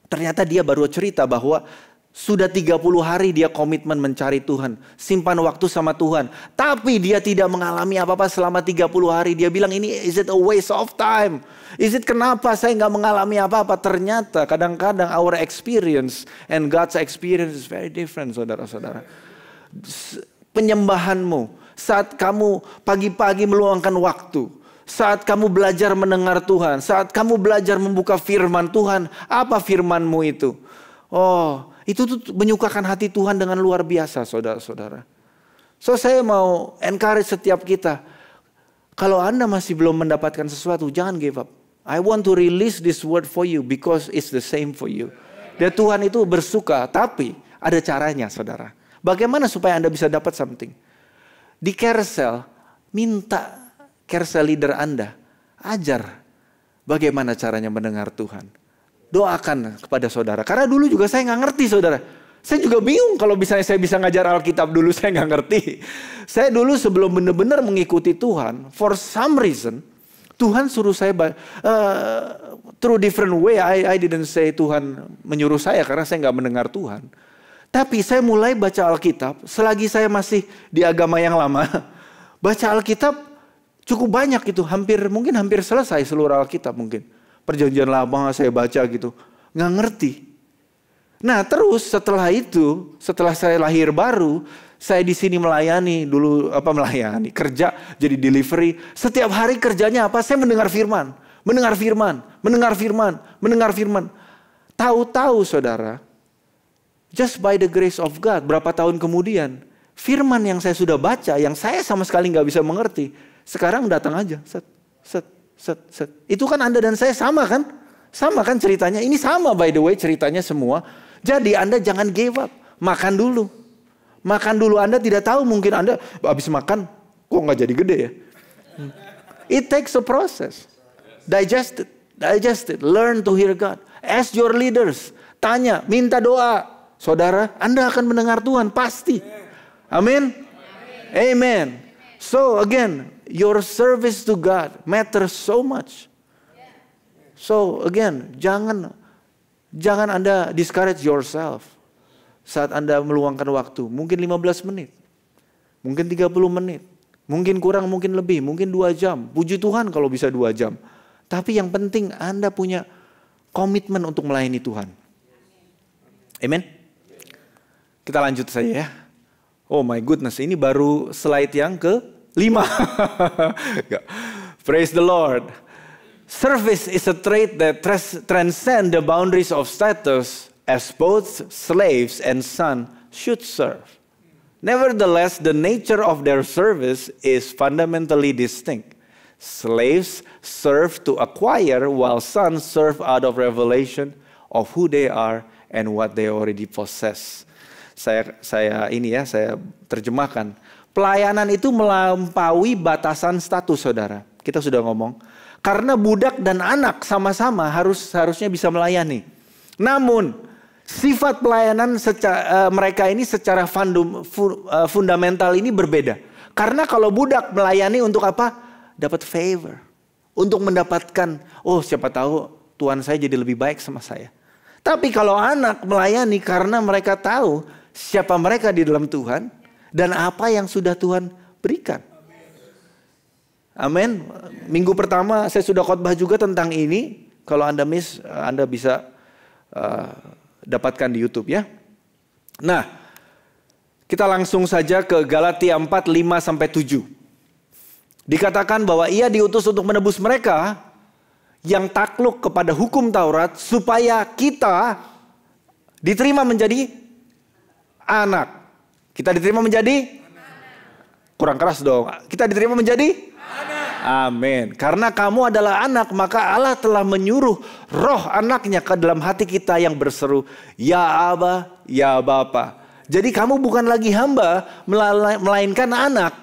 Speaker 8: Ternyata dia baru cerita bahwa sudah 30 hari dia komitmen mencari Tuhan, simpan waktu sama Tuhan. Tapi dia tidak mengalami apa-apa selama 30 hari. Dia bilang, ini is it a waste of time? Is it kenapa saya nggak mengalami apa-apa? Ternyata kadang-kadang our experience and God's experience is very different, saudara-saudara. Penyembahanmu, saat kamu pagi-pagi meluangkan waktu, saat kamu belajar mendengar Tuhan, saat kamu belajar membuka firman Tuhan, apa firman-Mu itu? Oh, itu tuh menyukakan hati Tuhan dengan luar biasa, saudara-saudara. So saya mau encourage setiap kita, kalau Anda masih belum mendapatkan sesuatu, jangan give up. I want to release this word for you because it's the same for you. Dan Tuhan itu bersuka, tapi ada caranya, saudara. Bagaimana supaya Anda bisa dapat something? Di carousel, minta carousel leader Anda, ajar bagaimana caranya mendengar Tuhan. Doakan kepada saudara. Karena dulu juga saya nggak ngerti saudara. Saya juga bingung kalau misalnya saya bisa ngajar Alkitab dulu, saya nggak ngerti. Saya dulu sebelum benar-benar mengikuti Tuhan, for some reason, Tuhan suruh saya through different way. I didn't say Tuhan menyuruh saya karena saya nggak mendengar Tuhan. Tapi saya mulai baca Alkitab, selagi saya masih di agama yang lama, baca Alkitab cukup banyak itu, mungkin hampir selesai seluruh Alkitab mungkin. Perjanjian lama saya baca gitu, nggak ngerti. Nah terus setelah itu, setelah saya lahir baru, saya di sini melayani dulu kerja jadi delivery. Setiap hari kerjanya apa? Saya mendengar firman, mendengar firman, mendengar firman, mendengar firman. Tahu-tahu saudara, just by the grace of God, berapa tahun kemudian firman yang saya sudah baca, yang saya sama sekali nggak bisa mengerti, sekarang datang aja, set, set, set, set. Itu kan Anda dan saya sama kan? Sama kan ceritanya? Ini sama by the way ceritanya semua. Jadi Anda jangan give up. Makan dulu. Makan dulu. Anda tidak tahu mungkin Anda habis makan kok nggak jadi gede ya. It takes a process. Digest it. Learn to hear God. Ask your leaders. Tanya, minta doa. Saudara, Anda akan mendengar Tuhan pasti. Amin. Amen. So again, your service to God matters so much. So again, jangan Anda discourage yourself saat Anda meluangkan waktu. Mungkin 15 menit, mungkin 30 menit, mungkin kurang, mungkin lebih, mungkin 2 jam. Puji Tuhan kalau bisa 2 jam. Tapi yang penting Anda punya komitmen untuk melayani Tuhan. Amen. Kita lanjut saja ya. Oh my goodness, ini baru slide yang ke-5. Praise the Lord. Service is a trait that transcends the boundaries of status, as both slaves and sons should serve. Nevertheless, the nature of their service is fundamentally distinct. Slaves serve to acquire, while sons serve out of revelation of who they are and what they already possess. Saya terjemahkan. Pelayanan itu melampaui batasan status, saudara. Kita sudah ngomong. Karena budak dan anak sama-sama harusnya bisa melayani. Namun sifat pelayanan mereka ini secara fundamental ini berbeda. Karena kalau budak melayani untuk apa? Dapat favor. Untuk mendapatkan, oh siapa tahu Tuhan saya jadi lebih baik sama saya. Tapi kalau anak melayani karena mereka tahu siapa mereka di dalam Tuhan dan apa yang sudah Tuhan berikan. Amin. Minggu pertama saya sudah khotbah juga tentang ini. Kalau Anda miss, Anda bisa dapatkan di YouTube ya. Nah, kita langsung saja ke Galatia 4:5-7. Dikatakan bahwa ia diutus untuk menebus mereka yang takluk kepada hukum Taurat supaya kita diterima menjadi anak. Kita diterima menjadi kurang keras dong. Kita diterima menjadi amin. Karena kamu adalah anak, maka Allah telah menyuruh roh anaknya ke dalam hati kita yang berseru, ya Aba, ya Bapa. Jadi kamu bukan lagi hamba, melainkan anak.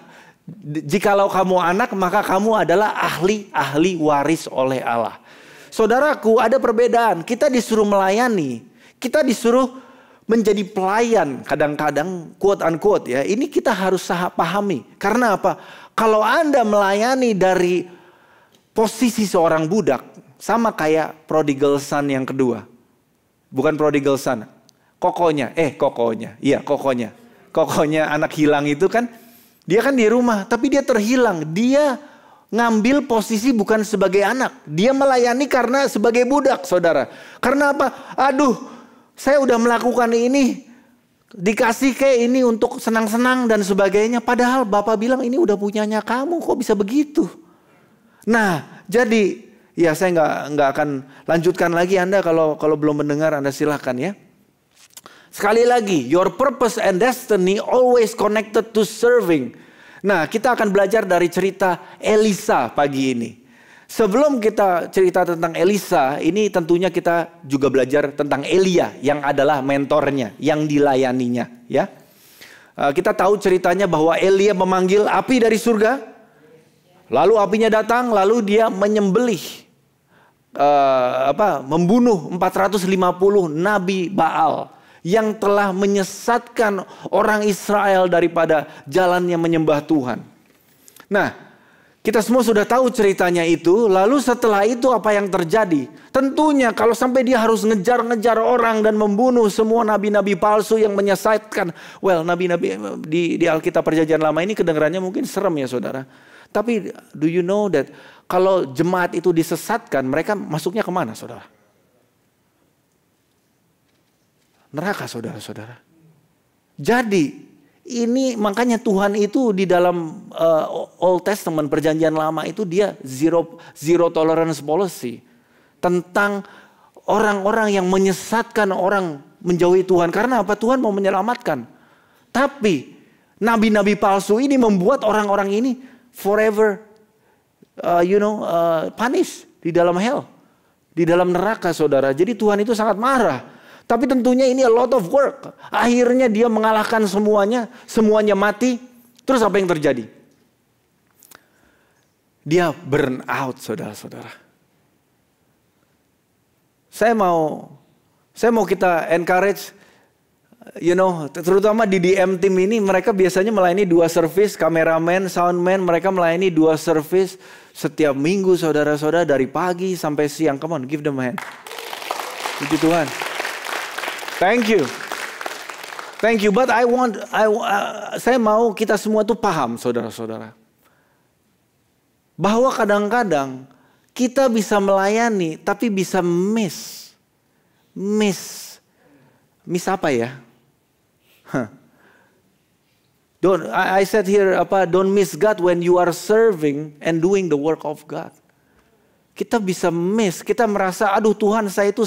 Speaker 8: Jikalau kamu anak, maka kamu adalah ahli waris oleh Allah. Saudaraku, ada perbedaan. Kita disuruh melayani, kita disuruh menjadi pelayan. Kadang-kadang quote unquote ya, ini kita harus pahami. Karena apa? Kalau Anda melayani dari posisi seorang budak, sama kayak prodigal son yang kedua. Bukan prodigal son, kokonya anak hilang itu kan, dia kan di rumah, tapi dia terhilang. Dia ngambil posisi bukan sebagai anak, dia melayani karena sebagai budak, saudara. Karena apa? Aduh, saya udah melakukan ini, dikasih kayak ini untuk senang-senang dan sebagainya. Padahal Bapak bilang ini udah punyanya kamu, kok bisa begitu? Nah, jadi ya saya nggak akan lanjutkan lagi. Anda kalau belum mendengar, Anda silahkan ya. Sekali lagi, your purpose and destiny always connected to serving. Nah, kita akan belajar dari cerita Elisa pagi ini. Sebelum kita cerita tentang Elisa, ini tentunya kita juga belajar tentang Elia yang adalah mentornya, yang dilayaninya. Ya, kita tahu ceritanya bahwa Elia memanggil api dari surga, lalu apinya datang, lalu dia menyembelih, membunuh 450 nabi Baal yang telah menyesatkan orang Israel daripada jalannya menyembah Tuhan. Nah, kita semua sudah tahu ceritanya itu. Lalu setelah itu apa yang terjadi? Tentunya kalau sampai dia harus ngejar-ngejar orang dan membunuh semua nabi-nabi palsu yang menyesatkan. Well, nabi-nabi di Alkitab Perjanjian Lama ini kedengarannya mungkin serem ya saudara. Tapi do you know that kalau jemaat itu disesatkan, mereka masuknya kemana saudara? Neraka saudara-saudara. Jadi ini makanya Tuhan itu di dalam Old Testament Perjanjian Lama itu dia zero tolerance policy. Tentang orang-orang yang menyesatkan orang menjauhi Tuhan. Karena apa? Tuhan mau menyelamatkan. Tapi nabi-nabi palsu ini membuat orang-orang ini forever punish di dalam hell. Di dalam neraka saudara. Jadi Tuhan itu sangat marah. Tapi tentunya ini a lot of work. Akhirnya dia mengalahkan semuanya. Semuanya mati. Terus apa yang terjadi? Dia burn out saudara-saudara. Saya mau kita encourage, terutama di DM team ini mereka biasanya melayani 2 service, kameramen, soundman, mereka melayani 2 service setiap minggu saudara-saudara dari pagi sampai siang. Come on, give them a hand. Puji Tuhan. Thank you. Thank you, but saya mau kita semua tuh paham saudara-saudara. Bahwa kadang-kadang kita bisa melayani tapi bisa miss apa ya? I said here don't miss God when you are serving and doing the work of God. Kita bisa miss, kita merasa aduh Tuhan saya itu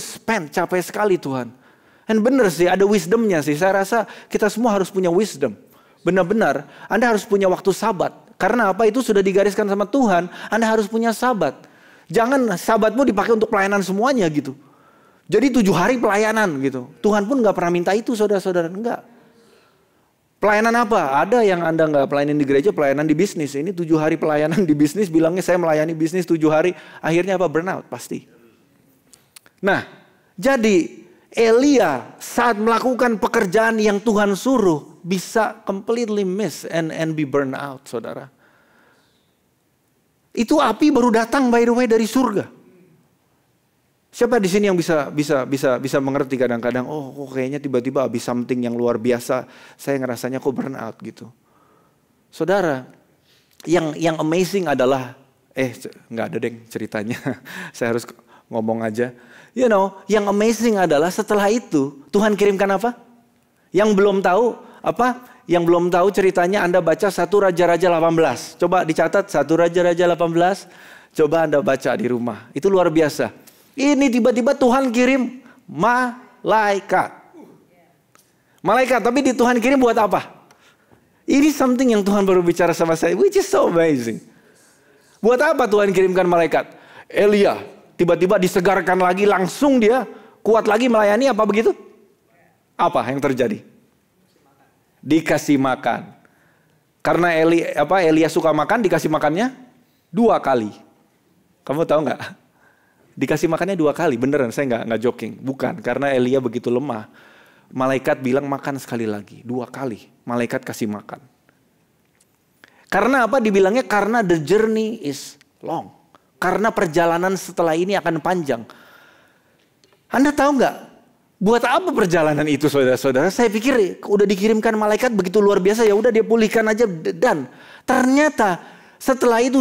Speaker 8: capek sekali Tuhan. Dan benar sih ada wisdomnya sih. Saya rasa kita semua harus punya wisdom. Benar-benar Anda harus punya waktu sabat. Karena apa? Itu sudah digariskan sama Tuhan. Anda harus punya sabat. Jangan sabatmu dipakai untuk pelayanan semuanya gitu. Jadi 7 hari pelayanan gitu. Tuhan pun gak pernah minta itu saudara-saudara. Enggak. Pelayanan apa? Ada yang Anda gak pelayanan di gereja, pelayanan di bisnis. Ini 7 hari pelayanan di bisnis. Bilangnya saya melayani bisnis 7 hari. Akhirnya apa? Burnout pasti. Nah jadi Elia saat melakukan pekerjaan yang Tuhan suruh bisa completely miss and be burn out, saudara. Itu api baru datang by the way dari surga. Siapa di sini yang bisa mengerti kadang-kadang? Oh, kayaknya tiba-tiba habis something yang luar biasa, saya ngerasanya kok burn out gitu. Saudara, yang amazing adalah nggak ada deng ceritanya. Saya harus ngomong aja. Yang amazing adalah setelah itu Tuhan kirimkan apa? Yang belum tahu apa? Yang belum tahu ceritanya Anda baca 1 Raja-Raja 18. Coba dicatat 1 Raja-Raja 18. Coba Anda baca di rumah. Itu luar biasa. Ini tiba-tiba Tuhan kirim malaikat. Malaikat, tapi Tuhan kirim buat apa? Ini something yang Tuhan baru bicara sama saya, which is so amazing. Buat apa Tuhan kirimkan malaikat? Elia tiba-tiba disegarkan lagi, langsung dia kuat lagi melayani, apa begitu? Apa yang terjadi? Dikasih makan. Karena Elia suka makan, dikasih makannya 2 kali. Kamu tahu nggak? Dikasih makannya 2 kali, beneran saya nggak joking. Bukan, karena Elia begitu lemah. Malaikat bilang makan sekali lagi, 2 kali. Malaikat kasih makan. Karena apa dibilangnya? Karena the journey is long. Karena perjalanan setelah ini akan panjang. Anda tahu nggak? Buat apa perjalanan itu saudara-saudara? Saya pikir udah dikirimkan malaikat begitu luar biasa. Ya udah dia pulihkan aja dan ternyata setelah itu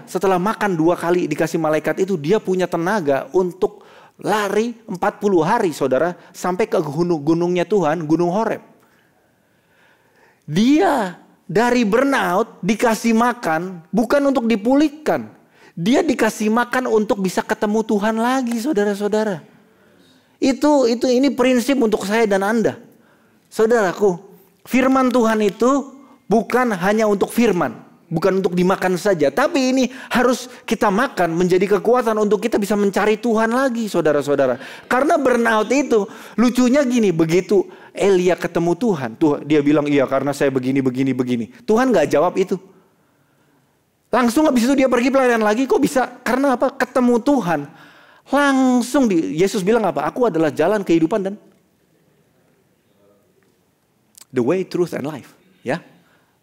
Speaker 8: setelah makan 2 kali dikasih malaikat itu dia punya tenaga untuk lari 40 hari saudara. Sampai ke gunungnya Tuhan, Gunung Horeb. Dia dari burnout dikasih makan bukan untuk dipulihkan. Dia dikasih makan untuk bisa ketemu Tuhan lagi saudara-saudara. Ini prinsip untuk saya dan Anda. Saudaraku, firman Tuhan itu bukan hanya untuk firman. Bukan untuk dimakan saja. Tapi ini harus kita makan menjadi kekuatan untuk kita bisa mencari Tuhan lagi saudara-saudara. Karena burnout itu lucunya gini, begitu Elia ketemu Tuhan. Dia bilang iya karena saya begini. Tuhan gak jawab itu. Langsung habis itu dia pergi pelayanan lagi, kok bisa? Karena apa? Ketemu Tuhan. Langsung Yesus bilang apa? Aku adalah jalan kehidupan dan The way, truth, and life. Ya,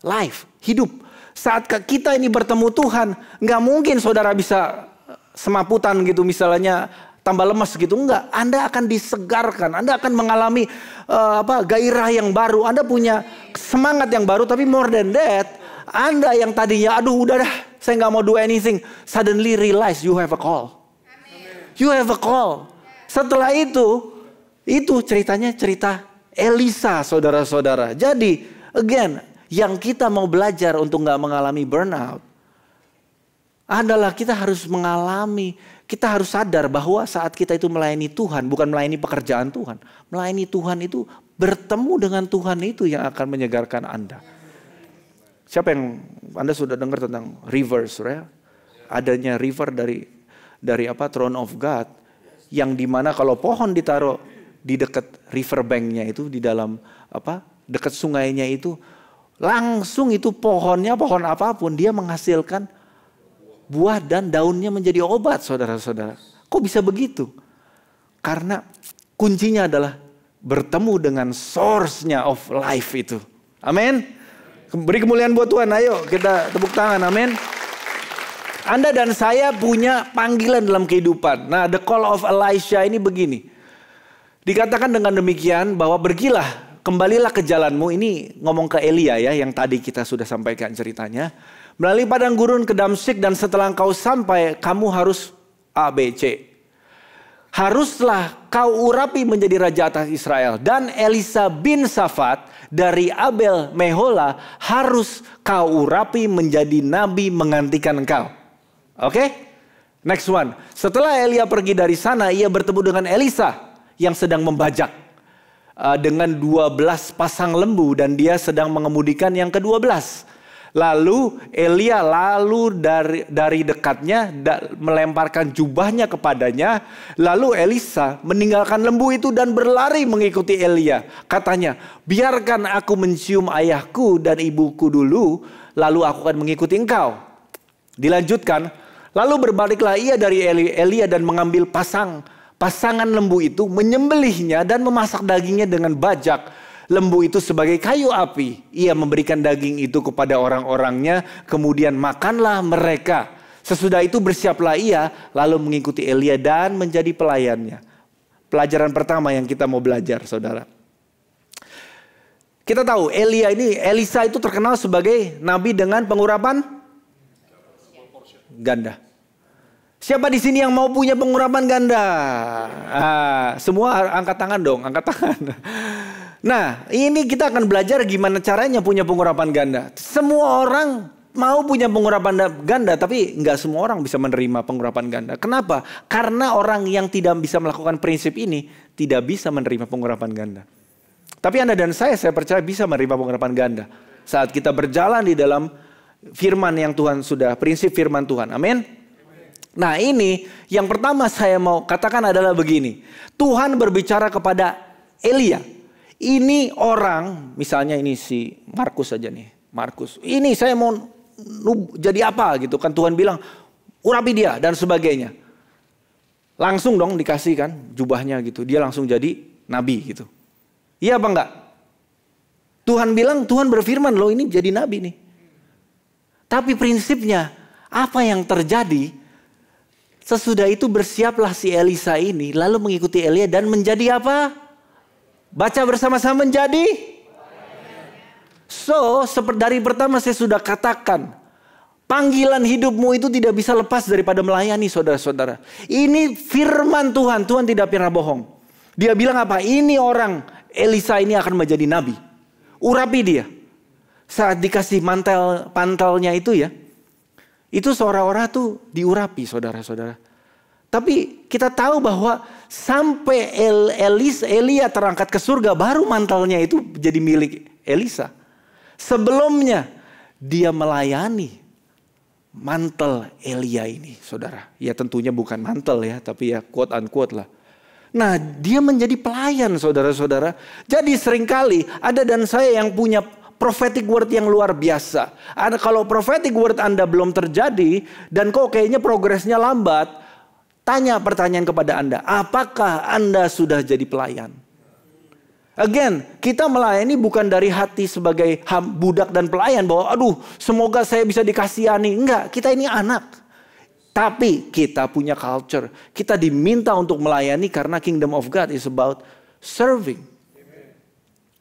Speaker 8: life, hidup. Saat kita ini bertemu Tuhan, nggak mungkin saudara bisa semaputan gitu, misalnya tambah lemas gitu. Enggak, Anda akan disegarkan, Anda akan mengalami gairah yang baru, Anda punya semangat yang baru. Tapi more than that, Anda yang tadinya aduh udah dah, saya nggak mau do anything, suddenly realize you have a call. You have a call. Setelah itu ceritanya cerita Elisa, saudara-saudara. Jadi again, yang kita mau belajar untuk nggak mengalami burnout adalah kita harus harus sadar bahwa saat kita itu melayani Tuhan, bukan melayani pekerjaan Tuhan. Melayani Tuhan itu bertemu dengan Tuhan itu yang akan menyegarkan Anda. Siapa yang Anda sudah dengar tentang rivers, ya? Adanya river dari throne of God, yang dimana kalau pohon ditaruh di dekat river banknya itu, di dalam dekat sungainya itu, langsung itu pohon apapun dia menghasilkan buah dan daunnya menjadi obat, saudara-saudara. Kok bisa begitu? Karena kuncinya adalah bertemu dengan source-nya of life itu. Amin. Beri kemuliaan buat Tuhan. Ayo kita tepuk tangan. Amin. Anda dan saya punya panggilan dalam kehidupan. Nah, the call of Elisha ini begini. Dikatakan dengan demikian bahwa pergilah, kembalilah ke jalanmu. Ini ngomong ke Elia ya, yang tadi kita sudah sampaikan ceritanya. Melalui padang gurun ke Damsyik, dan setelah engkau sampai, kamu harus A, B, C. Haruslah kau urapi menjadi raja atas Israel. Dan Elisa bin Safat dari Abel Mehola harus kau urapi menjadi nabi menggantikan engkau. Oke? Next one. Setelah Elia pergi dari sana, ia bertemu dengan Elisa yang sedang membajak dengan 12 pasang lembu, dan dia sedang mengemudikan yang ke-12. Lalu Elia dari dekatnya melemparkan jubahnya kepadanya. Lalu Elisa meninggalkan lembu itu dan berlari mengikuti Elia. Katanya, biarkan aku mencium ayahku dan ibuku dulu, lalu aku akan mengikuti engkau. Dilanjutkan, lalu berbaliklah ia dari Elia dan mengambil pasangan lembu itu, menyembelihnya dan memasak dagingnya dengan bajak lembu itu sebagai kayu api. Ia memberikan daging itu kepada orang-orangnya, kemudian makanlah mereka. Sesudah itu bersiaplah ia, lalu mengikuti Elia dan menjadi pelayannya. Pelajaran pertama yang kita mau belajar, saudara. Kita tahu Elisa itu terkenal sebagai nabi dengan pengurapan ganda. Siapa di sini yang mau punya pengurapan ganda? Semua angkat tangan dong, angkat tangan. Nah, ini kita akan belajar gimana caranya punya pengurapan ganda. Semua orang mau punya pengurapan ganda, tapi nggak semua orang bisa menerima pengurapan ganda. Kenapa? Karena orang yang tidak bisa melakukan prinsip ini tidak bisa menerima pengurapan ganda. Tapi Anda dan saya percaya bisa menerima pengurapan ganda saat kita berjalan di dalam firman yang Tuhan sudah, prinsip firman Tuhan. Amin. Nah, ini yang pertama saya mau katakan adalah begini. Tuhan berbicara kepada Elia. Ini orang, misalnya ini si Markus aja nih. Markus, ini saya mau jadi apa gitu kan. Tuhan bilang, urapi dia dan sebagainya. Langsung dong dikasih kan jubahnya gitu. Dia langsung jadi nabi gitu. Iya apa enggak? Tuhan bilang, Tuhan berfirman loh ini jadi nabi nih. Tapi prinsipnya apa yang terjadi? Sesudah itu bersiaplah si Elisa ini lalu mengikuti Elia dan menjadi apa? Baca bersama-sama menjadi. So, seperti dari pertama saya sudah katakan, panggilan hidupmu itu tidak bisa lepas daripada melayani, saudara-saudara. Ini firman Tuhan, Tuhan tidak pernah bohong. Dia bilang apa? Ini orang, Elisa ini akan menjadi nabi. Urapi dia. Saat dikasih pantalnya itu ya, itu seorang-orang tuh diurapi, saudara-saudara. Tapi kita tahu bahwa sampai Elia terangkat ke surga, baru mantelnya itu jadi milik Elisa. Sebelumnya dia melayani mantel Elia ini, saudara. Ya tentunya bukan mantel ya, tapi ya quote unquote lah. Nah, dia menjadi pelayan, saudara-saudara. Jadi seringkali ada dan saya yang punya prophetic word yang luar biasa. Kalau prophetic word Anda belum terjadi dan kok kayaknya progresnya lambat, tanya pertanyaan kepada Anda, apakah Anda sudah jadi pelayan? Again, kita melayani bukan dari hati sebagai budak dan pelayan. Bahwa aduh semoga saya bisa dikasihani. Enggak, kita ini anak. Tapi kita punya culture. Kita diminta untuk melayani karena kingdom of God is about serving.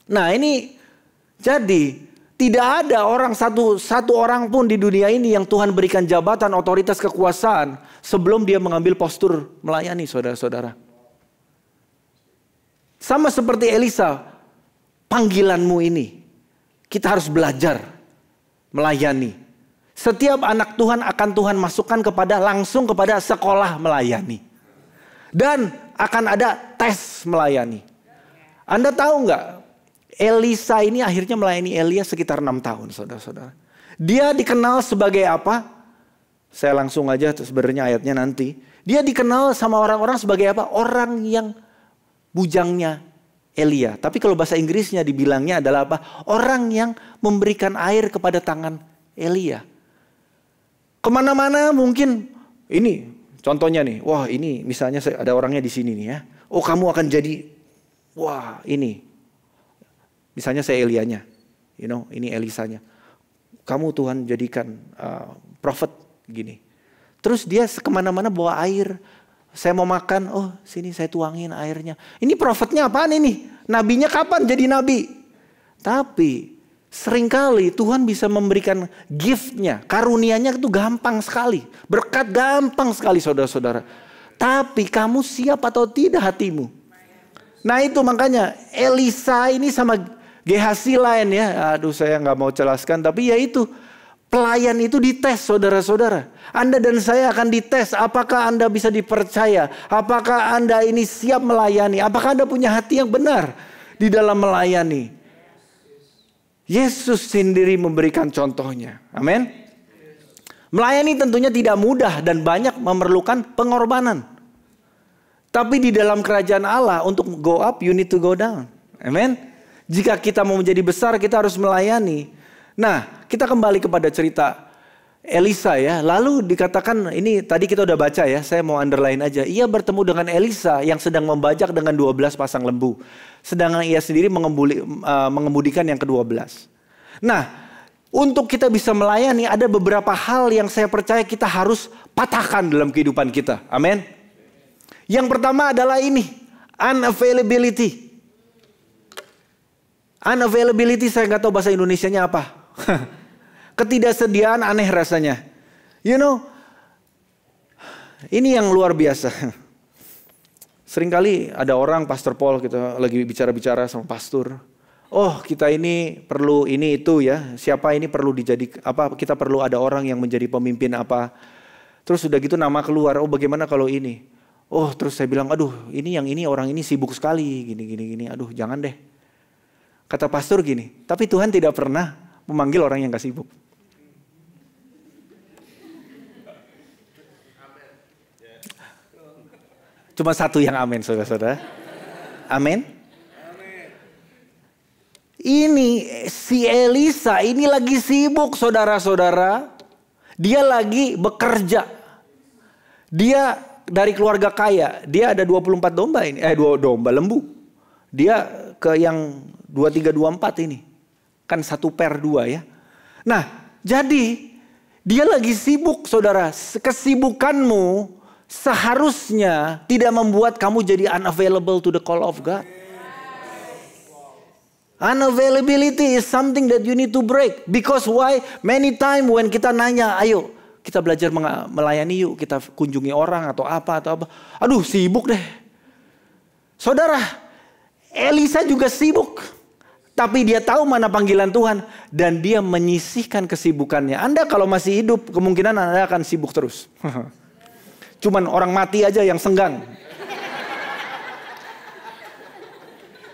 Speaker 8: Nah ini jadi tidak ada orang satu orang pun di dunia ini yang Tuhan berikan jabatan, otoritas, kekuasaan sebelum dia mengambil postur melayani, saudara-saudara. Sama seperti Elisa, panggilanmu ini kita harus belajar melayani. Setiap anak Tuhan akan Tuhan masukkan langsung kepada sekolah melayani. Dan akan ada tes melayani. Anda tahu nggak? Elisa ini akhirnya melayani Elia sekitar 6 tahun, saudara-saudara. Dia dikenal sebagai apa? Saya langsung aja sebenarnya ayatnya nanti. Dia dikenal sama orang-orang sebagai apa? Orang yang bujangnya Elia. Tapi kalau bahasa Inggrisnya dibilangnya adalah apa? Orang yang memberikan air kepada tangan Elia. Kemana-mana mungkin ini contohnya nih. Wah ini misalnya ada orangnya di sini nih ya. Oh kamu akan jadi, wah ini. Misalnya saya Elianya. Ini Elisanya. Kamu Tuhan jadikan prophet gini. Terus dia kemana-mana bawa air. Saya mau makan, oh sini saya tuangin airnya. Ini prophetnya apaan ini? Nabinya kapan jadi nabi? Tapi seringkali Tuhan bisa memberikan giftnya, karunianya itu gampang sekali. Berkat gampang sekali saudara-saudara. Tapi kamu siap atau tidak hatimu? Nah itu makanya Elisa ini sama Gehazi lain ya. Aduh saya nggak mau jelaskan, tapi ya itu. Pelayan itu dites saudara-saudara. Anda dan saya akan dites. Apakah Anda bisa dipercaya? Apakah Anda ini siap melayani? Apakah Anda punya hati yang benar di dalam melayani? Yesus sendiri memberikan contohnya. Amin. Melayani tentunya tidak mudah dan banyak memerlukan pengorbanan. Tapi di dalam kerajaan Allah untuk go up you need to go down. Amin. Jika kita mau menjadi besar kita harus melayani. Nah, kita kembali kepada cerita Elisa ya. Lalu dikatakan, ini tadi kita udah baca ya, saya mau underline aja. Ia bertemu dengan Elisa yang sedang membajak dengan 12 pasang lembu. Sedangkan ia sendiri mengemudikan yang ke-12. Nah, untuk kita bisa melayani ada beberapa hal yang saya percaya kita harus patahkan dalam kehidupan kita. Amin. Yang pertama adalah ini, unavailability. Unavailability saya nggak tahu bahasa Indonesianya apa. Ketidaksediaan aneh rasanya. Ini yang luar biasa. Seringkali ada orang, Pastor Paul kita lagi bicara-bicara sama pastor. Oh kita ini perlu ini itu ya. Siapa ini perlu kita perlu ada orang yang menjadi pemimpin apa. Terus udah gitu nama keluar, oh bagaimana kalau ini. Oh terus saya bilang, aduh ini orang ini sibuk sekali. Gini. Aduh jangan deh. Kata pastor gini, tapi Tuhan tidak pernah memanggil orang yang gak sibuk. Cuma satu yang amin saudara-saudara. Amin. Ini si Elisa ini lagi sibuk saudara-saudara. Dia lagi bekerja. Dia dari keluarga kaya. Dia ada 24 domba ini. 2 domba lembu. Dia ke yang 2324 ini. Kan 1/2 ya. Nah jadi dia lagi sibuk saudara. Kesibukanmu seharusnya tidak membuat kamu jadi unavailable to the call of God. Unavailability is something that you need to break. Because why? Many time when kita nanya, ayo kita belajar melayani yuk. Kita kunjungi orang atau apa. Aduh sibuk deh. Saudara, Elisa juga sibuk. Tapi dia tahu mana panggilan Tuhan. Dan dia menyisihkan kesibukannya. Anda kalau masih hidup kemungkinan Anda akan sibuk terus. Cuman orang mati aja yang senggang.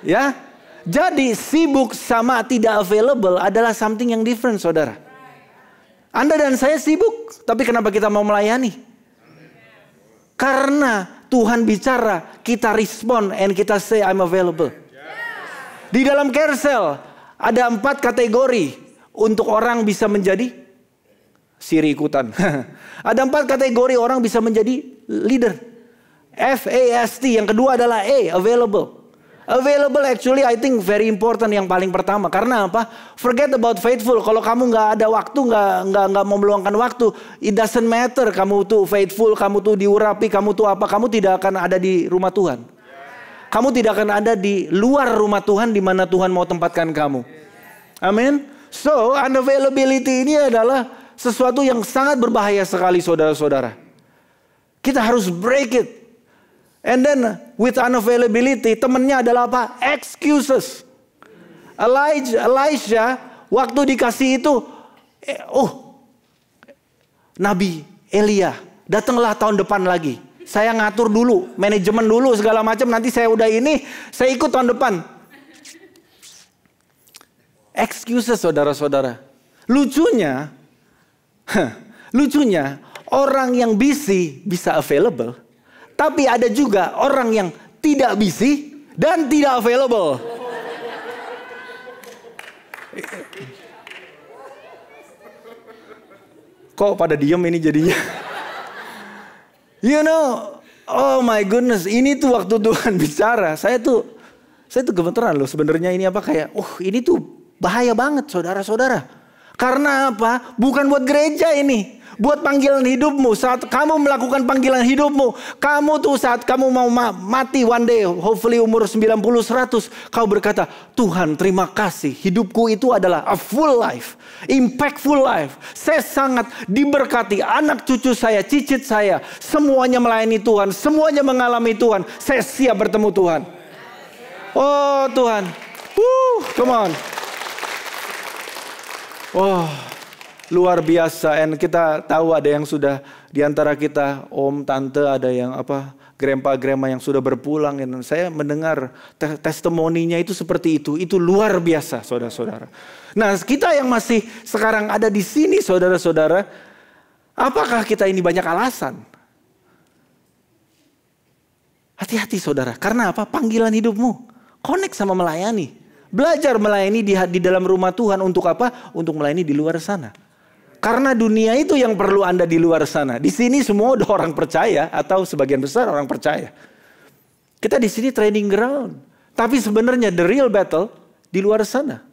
Speaker 8: Ya. Jadi sibuk sama tidak available adalah something yang different saudara. Anda dan saya sibuk. Tapi kenapa kita mau melayani? Karena Tuhan bicara. Kita respond and kita say I'm available. Di dalam Kersel ada 4 kategori untuk orang bisa menjadi siri ikutan. Ada 4 kategori orang bisa menjadi leader. FAST, yang kedua adalah A, available. Available actually I think very important yang paling pertama. Karena apa? Forget about faithful. Kalau kamu nggak ada waktu, nggak mau meluangkan waktu, it doesn't matter. Kamu tuh faithful, kamu tuh diurapi, kamu tuh apa? Kamu tidak akan ada di rumah Tuhan. Kamu tidak akan ada di luar rumah Tuhan di mana Tuhan mau tempatkan kamu. Amin. So unavailability ini adalah sesuatu yang sangat berbahaya sekali, saudara-saudara. Kita harus break it. And then with unavailability, temennya adalah apa? Excuses. Elijah waktu dikasih itu, Nabi Elia, datanglah tahun depan lagi. Saya ngatur dulu, manajemen dulu segala macam. Nanti saya udah ini, saya ikut tahun depan. Excuses, saudara-saudara. Lucunya orang yang busy bisa available. Tapi ada juga orang yang tidak busy dan tidak available. Kok pada diem ini jadinya? You know, oh my goodness, ini tuh waktu Tuhan bicara, saya tuh gemeteran loh sebenarnya ini apa kayak, ini tuh bahaya banget saudara-saudara. Karena apa? Bukan buat gereja ini. Buat panggilan hidupmu. Saat kamu melakukan panggilan hidupmu. Kamu tuh saat kamu mau mati one day. Hopefully umur 90-100. Kau berkata, Tuhan terima kasih. Hidupku itu adalah a full life. Impactful life. Saya sangat diberkati. Anak cucu saya, cicit saya. Semuanya melayani Tuhan. Semuanya mengalami Tuhan. Saya siap bertemu Tuhan. Oh Tuhan. Come on. Luar biasa. And kita tahu ada yang sudah di antara kita, om, tante, ada yang grandpa yang sudah berpulang. Dan saya mendengar testimoninya itu seperti itu. Itu luar biasa, saudara-saudara. Nah, kita yang masih sekarang ada di sini, saudara-saudara, apakah kita ini banyak alasan? Hati-hati, saudara. Karena apa? Panggilan hidupmu connect sama melayani. Belajar melayani di dalam rumah Tuhan untuk apa? Untuk melayani di luar sana. Karena dunia itu yang perlu Anda di luar sana. Di sini semua udah orang percaya atau sebagian besar orang percaya. Kita di sini training ground. Tapi sebenarnya the real battle di luar sana.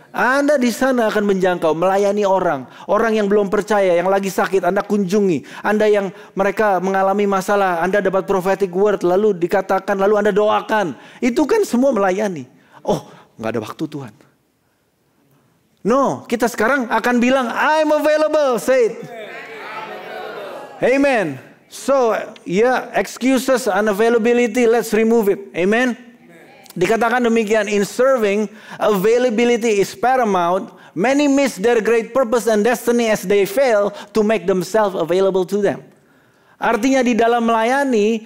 Speaker 8: Anda di sana akan menjangkau, melayani orang. Orang yang belum percaya, yang lagi sakit, Anda kunjungi. Anda yang mereka mengalami masalah, Anda dapat prophetic word, lalu dikatakan, lalu Anda doakan. Itu kan semua melayani. Nggak ada waktu Tuhan. No, kita sekarang akan bilang, I'm available. Say it. Amen. So, excuses, unavailability, let's remove it. Amen. Dikatakan demikian, in serving, availability is paramount. Many miss their great purpose and destiny as they fail to make themselves available to them. Artinya di dalam melayani,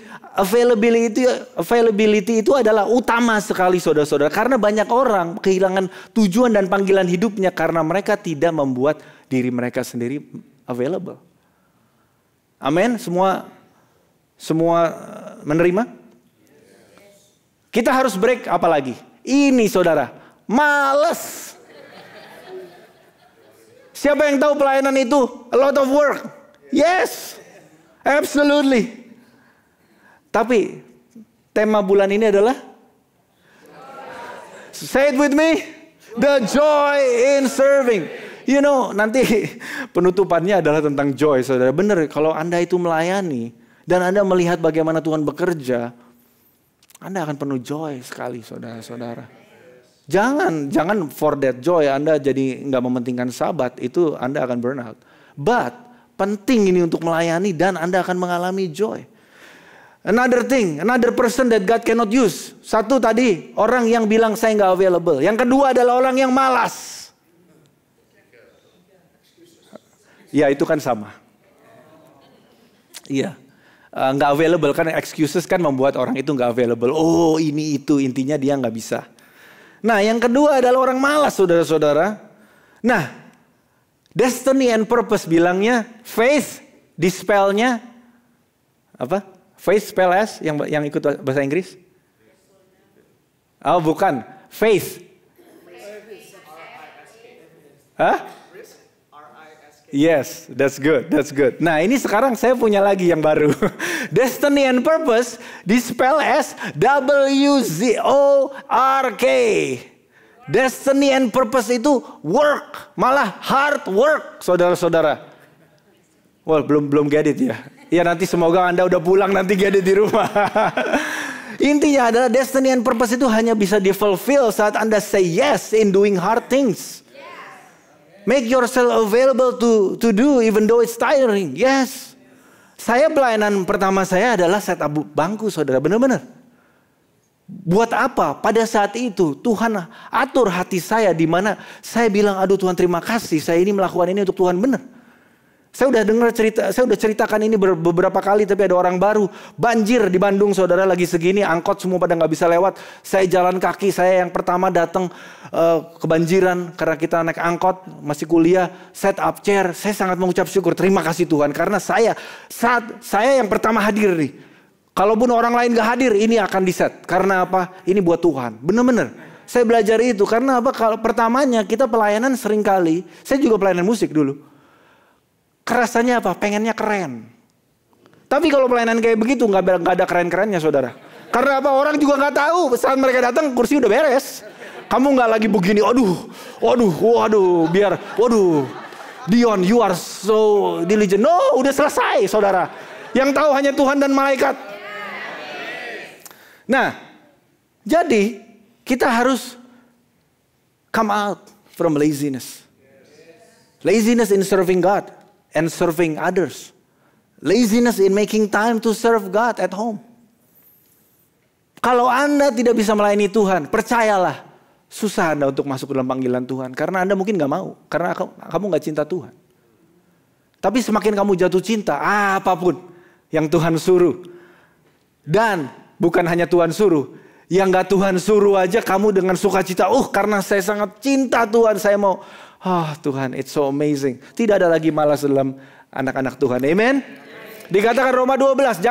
Speaker 8: availability itu adalah utama sekali, saudara-saudara. Karena banyak orang kehilangan tujuan dan panggilan hidupnya karena mereka tidak membuat diri mereka sendiri available. Amin. Semua menerima? Kita harus break apa lagi? Ini saudara, males. Siapa yang tahu pelayanan itu a lot of work? Yes, absolutely. Tapi tema bulan ini adalah, say it with me, the joy in serving. You know, nanti penutupannya adalah tentang joy, saudara. Benar, kalau Anda itu melayani dan Anda melihat bagaimana Tuhan bekerja, Anda akan penuh joy sekali, saudara-saudara. Jangan for that joy Anda jadi nggak mementingkan sabat, itu Anda akan burn out. But penting ini untuk melayani dan Anda akan mengalami joy. Another thing, another person that God cannot use. Satu tadi, orang yang bilang saya nggak available. Yang kedua adalah orang yang malas. Ya itu kan sama. Iya. Nggak available kan, excuses kan membuat orang itu nggak available. Oh ini itu, intinya dia nggak bisa. Nah yang kedua adalah orang malas, saudara-saudara. Nah destiny and purpose bilangnya faith, dispelnya apa? Faith spell S yang ikut bahasa Inggris? Oh bukan, faith. Hah? Yes, that's good, that's good. Nah ini sekarang saya punya lagi yang baru. Destiny and purpose dispell as W-Z-O-R-K. Destiny and purpose itu work, malah hard work, saudara-saudara. Well, belum get it ya. Ya nanti semoga Anda udah pulang nanti get it di rumah. Intinya adalah destiny and purpose itu hanya bisa di-fulfill saat Anda say yes in doing hard things. Make yourself available to do even though it's tiring. Yes. Saya pelayanan pertama saya adalah set up bangku, saudara. Benar-benar. Buat apa? Pada saat itu Tuhan atur hati saya di mana saya bilang, aduh Tuhan terima kasih. Saya ini melakukan ini untuk Tuhan, benar. Saya udah dengar cerita, saya udah ceritakan ini beberapa kali, tapi ada orang baru. Banjir di Bandung, saudara, lagi segini, angkot semua pada nggak bisa lewat. Saya jalan kaki, saya yang pertama datang kebanjiran karena kita naik angkot, masih kuliah, set up chair. Saya sangat mengucap syukur, terima kasih Tuhan, karena saya yang pertama hadir nih. Kalaupun orang lain gak hadir, ini akan diset. Karena apa? Ini buat Tuhan. Bener-bener. Saya belajar itu karena apa? Kalau pertamanya kita pelayanan sering kali, saya juga pelayanan musik dulu. Kerasanya apa? Pengennya keren. Tapi kalau pelayanan kayak begitu nggak ada keren-kerennya, saudara. Karena apa? Orang juga nggak tahu saat mereka datang kursi udah beres. Kamu nggak lagi begini. Waduh, Dion, you are so diligent. No, udah selesai, saudara. Yang tahu hanya Tuhan dan malaikat. Nah, jadi kita harus come out from laziness. Laziness in serving God and serving others. Laziness in making time to serve God at home. Kalau Anda tidak bisa melayani Tuhan, percayalah, susah Anda untuk masuk dalam panggilan Tuhan. Karena Anda mungkin gak mau, karena kamu gak cinta Tuhan. Tapi semakin kamu jatuh cinta, apapun yang Tuhan suruh. Dan bukan hanya Tuhan suruh, yang gak Tuhan suruh aja kamu dengan sukacita. Karena saya sangat cinta Tuhan, saya mau. Tuhan, it's so amazing. Tidak ada lagi malas dalam anak-anak Tuhan. Amen. Dikatakan Roma 12,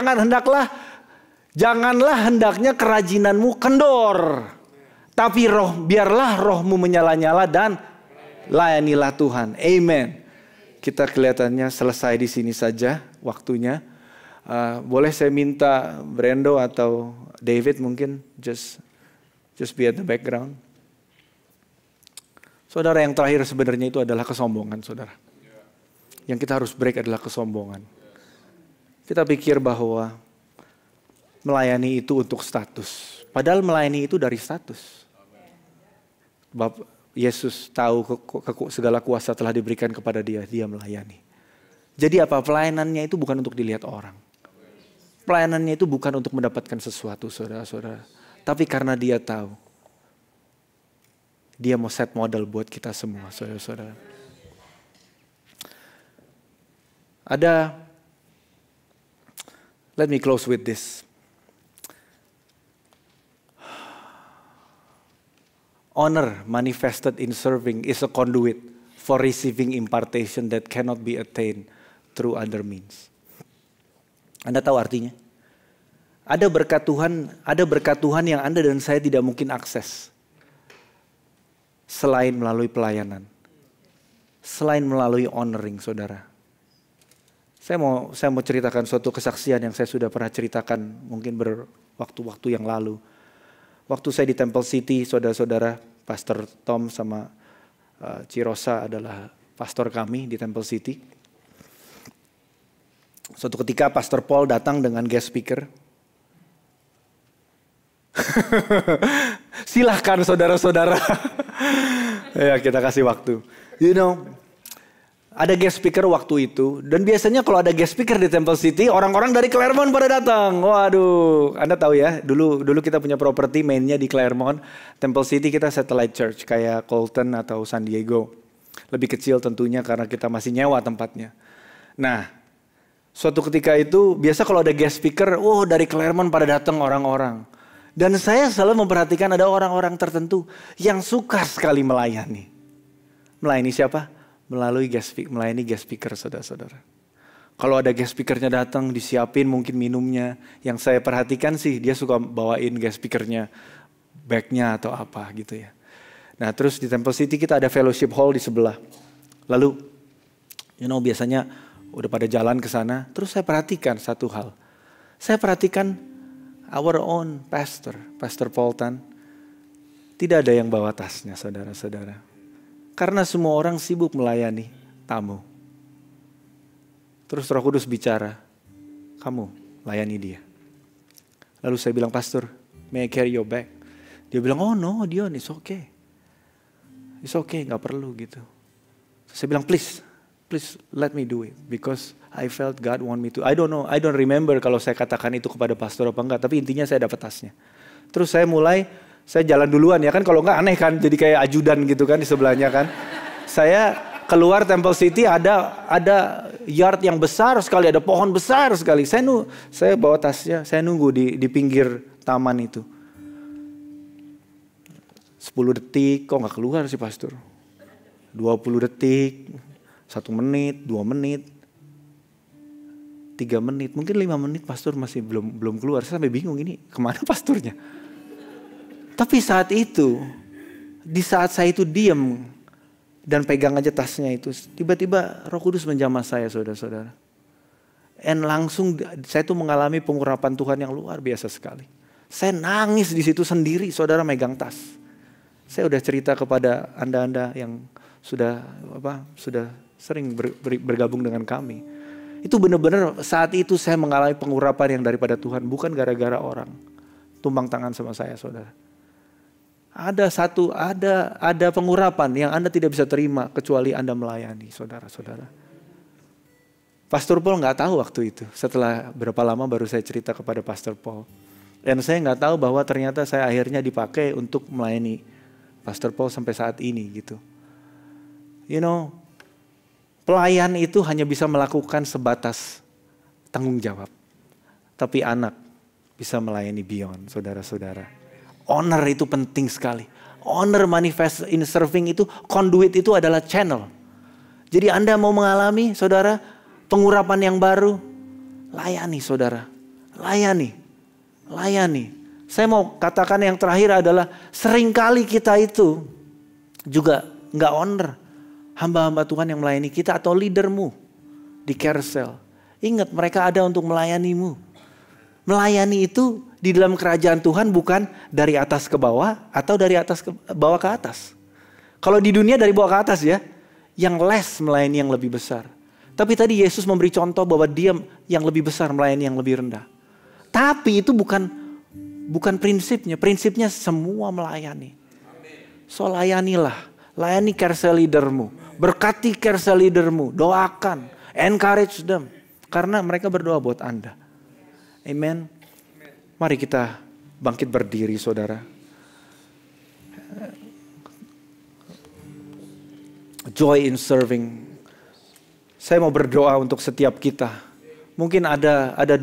Speaker 8: janganlah hendaknya kerajinanmu kendor. Tapi biarlah rohmu menyala-nyala dan layanilah Tuhan. Amen. Kita kelihatannya selesai di sini saja waktunya. Boleh saya minta Brando atau David mungkin just be at the background. Saudara, yang terakhir sebenarnya itu adalah kesombongan, saudara. Yang kita harus break adalah kesombongan. Kita pikir bahwa melayani itu untuk status. Padahal melayani itu dari status. Yesus tahu segala kuasa telah diberikan kepada dia melayani. Jadi apa? Pelayanannya itu bukan untuk dilihat orang. Pelayanannya itu bukan untuk mendapatkan sesuatu, saudara-saudara. Tapi karena dia tahu. Dia mau set model buat kita semua, saudara-saudara. Let me close with this. Honor manifested in serving is a conduit for receiving impartation that cannot be attained through other means. Anda tahu artinya? Ada berkat Tuhan yang Anda dan saya tidak mungkin akses. Selain melalui pelayanan. Selain melalui honoring, saudara. Saya mau ceritakan suatu kesaksian yang saya sudah pernah ceritakan mungkin berwaktu-waktu yang lalu. Waktu saya di Temple City, saudara-saudara, Pastor Tom sama Cirosa adalah pastor kami di Temple City. Suatu ketika Pastor Paul datang dengan guest speaker. Silahkan saudara-saudara. Ya, kita kasih waktu. Ada guest speaker waktu itu. Dan biasanya kalau ada guest speaker di Temple City, orang-orang dari Claremont pada datang. Waduh, Anda tahu ya, dulu kita punya properti mainnya di Claremont. Temple City kita satellite church kayak Colton atau San Diego. Lebih kecil tentunya karena kita masih nyewa tempatnya. Nah, suatu ketika itu biasa kalau ada guest speaker, dari Claremont pada datang orang-orang. Dan saya selalu memperhatikan ada orang-orang tertentu yang suka sekali melayani. Melayani siapa? Melalui melayani guest speaker, saudara-saudara. Kalau ada guest speakernya datang, disiapin mungkin minumnya. Yang saya perhatikan sih dia suka bawain guest speakernya bag-nya atau apa gitu ya. Nah terus di Temple City kita ada fellowship hall di sebelah. Lalu Biasanya udah pada jalan ke sana. Terus saya perhatikan satu hal. Saya perhatikan our own pastor, Pastor Paul Tan. Tidak ada yang bawa tasnya, saudara-saudara. Karena semua orang sibuk melayani tamu. Terus Roh Kudus bicara, kamu layani dia. Lalu saya bilang, Pastor, may I carry your bag? Dia bilang, oh no Dion, it's okay. It's okay, gak perlu gitu. Saya bilang, please let me do it. Because I felt God want me to. I don't know, I don't remember kalau saya katakan itu kepada pastor apa enggak. Tapi intinya saya dapat tasnya. Terus saya jalan duluan ya kan. Kalau enggak aneh kan, jadi kayak ajudan gitu kan di sebelahnya kan. Saya keluar Temple City, ada yard yang besar sekali, ada pohon besar sekali. Saya bawa tasnya, saya nunggu di pinggir taman itu. 10 detik, kok nggak keluar sih pastor? 20 detik, 1 menit, 2 menit, 3 menit, mungkin 5 menit pastor masih belum keluar. Saya sampai bingung ini kemana pastornya. Tapi saat itu, di saat saya itu diam dan pegang aja tasnya itu, tiba-tiba Roh Kudus menjamah saya, saudara-saudara. Dan langsung saya tuh mengalami pengurapan Tuhan yang luar biasa sekali. Saya nangis di situ sendiri, saudara megang tas. Saya udah cerita kepada anda-anda yang sudah sering bergabung dengan kami. Itu benar-benar saat itu saya mengalami pengurapan yang daripada Tuhan, bukan gara-gara orang tumbang tangan sama saya, saudara. Ada pengurapan yang Anda tidak bisa terima kecuali Anda melayani, saudara-saudara. Pastor Paul nggak tahu waktu itu. Setelah berapa lama baru saya cerita kepada Pastor Paul. Dan saya nggak tahu bahwa ternyata saya akhirnya dipakai untuk melayani Pastor Paul sampai saat ini gitu. Pelayan itu hanya bisa melakukan sebatas tanggung jawab. Tapi anak bisa melayani beyond, saudara-saudara. Honor itu penting sekali. Honor manifest in serving itu, conduit itu adalah channel. Jadi Anda mau mengalami, saudara, pengurapan yang baru, layani, saudara. Layani. Saya mau katakan yang terakhir adalah seringkali kita itu juga nggak honor hamba-hamba Tuhan yang melayani kita atau leadermu di carousel. Ingat, mereka ada untuk melayanimu. Melayani itu di dalam kerajaan Tuhan bukan dari atas ke bawah atau dari atas ke bawah ke atas. Kalau di dunia dari bawah ke atas ya, yang less melayani yang lebih besar. Tapi tadi Yesus memberi contoh bahwa dia yang lebih besar melayani yang lebih rendah. Tapi itu bukan prinsipnya. Prinsipnya semua melayani. So layanilah. Layani carousel leadermu. Berkati carousel leadermu. Doakan. Encourage them. Karena mereka berdoa buat Anda. Amen. Mari kita bangkit berdiri, saudara. Joy in serving. Saya mau berdoa untuk setiap kita. Mungkin ada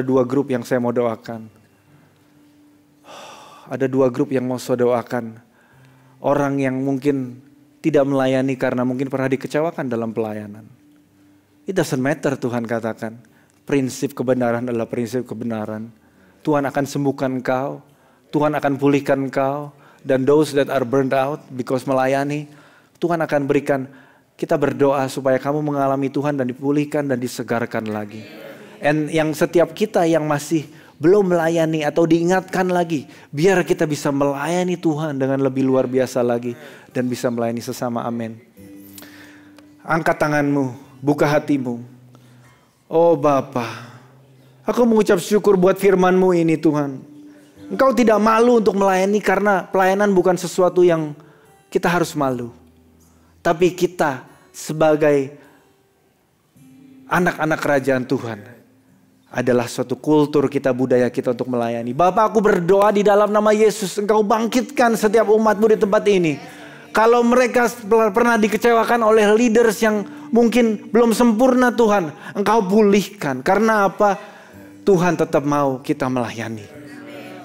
Speaker 8: dua grup yang saya mau doakan. Ada 2 grup yang mau saya doakan. Orang yang mungkin tidak melayani karena mungkin pernah dikecewakan dalam pelayanan. It doesn't matter, Tuhan katakan. Prinsip kebenaran adalah prinsip kebenaran. Tuhan akan sembuhkan engkau. Tuhan akan pulihkan engkau. Dan those that are burned out because melayani, Tuhan akan berikan, kita berdoa supaya kamu mengalami Tuhan dan dipulihkan dan disegarkan lagi. And yang setiap kita yang masih belum melayani atau diingatkan lagi, biar kita bisa melayani Tuhan dengan lebih luar biasa lagi dan bisa melayani sesama. Amin. Angkat tanganmu, buka hatimu. Oh Bapa, aku mengucap syukur buat firman-Mu ini Tuhan. Engkau tidak malu untuk melayani karena pelayanan bukan sesuatu yang kita harus malu. Tapi kita sebagai anak-anak kerajaan Tuhan adalah suatu kultur kita, budaya kita untuk melayani. Bapa, aku berdoa di dalam nama Yesus, Engkau bangkitkan setiap umat-Mu di tempat ini. Kalau mereka pernah dikecewakan oleh leaders yang mungkin belum sempurna Tuhan, Engkau pulihkan. Karena apa? Tuhan tetap mau kita melayani.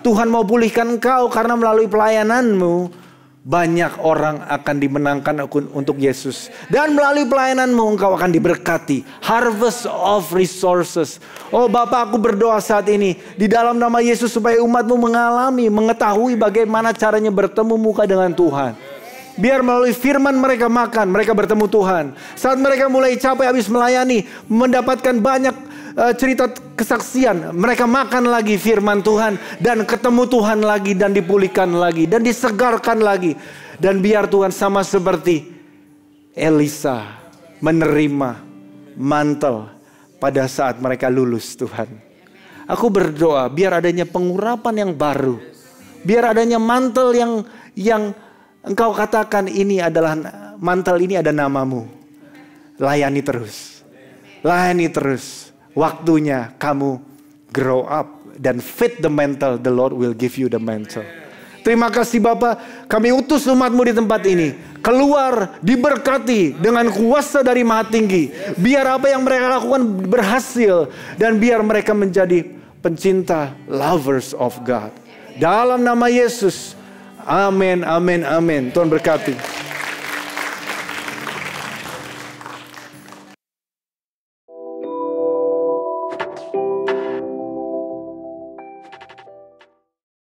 Speaker 8: Tuhan mau pulihkan engkau karena melalui pelayanan-Mu banyak orang akan dimenangkan untuk Yesus. Dan melalui pelayanan-Mu engkau akan diberkati. Harvest of resources. Oh Bapa, aku berdoa saat ini di dalam nama Yesus supaya umat-Mu mengetahui bagaimana caranya bertemu muka dengan Tuhan. Biar melalui firman mereka makan, mereka bertemu Tuhan. Saat mereka mulai capek habis melayani, mendapatkan banyak cerita kesaksian, mereka makan lagi firman Tuhan dan ketemu Tuhan lagi dan dipulihkan lagi dan disegarkan lagi. Dan biar Tuhan sama seperti Elisa menerima mantel pada saat mereka lulus Tuhan. Aku berdoa biar adanya pengurapan yang baru. Biar adanya mantel yang Engkau katakan ini adalah mantel, ini ada namamu. Layani terus. Layani terus. Waktunya kamu grow up dan fit the mantle. The Lord will give you the mantle. Terima kasih Bapa, kami utus umat-Mu di tempat ini. Keluar diberkati dengan kuasa dari Maha Tinggi. Biar apa yang mereka lakukan berhasil. Dan biar mereka menjadi pencinta, lovers of God. Dalam nama Yesus. Amin, amin, amin. Tuhan berkati.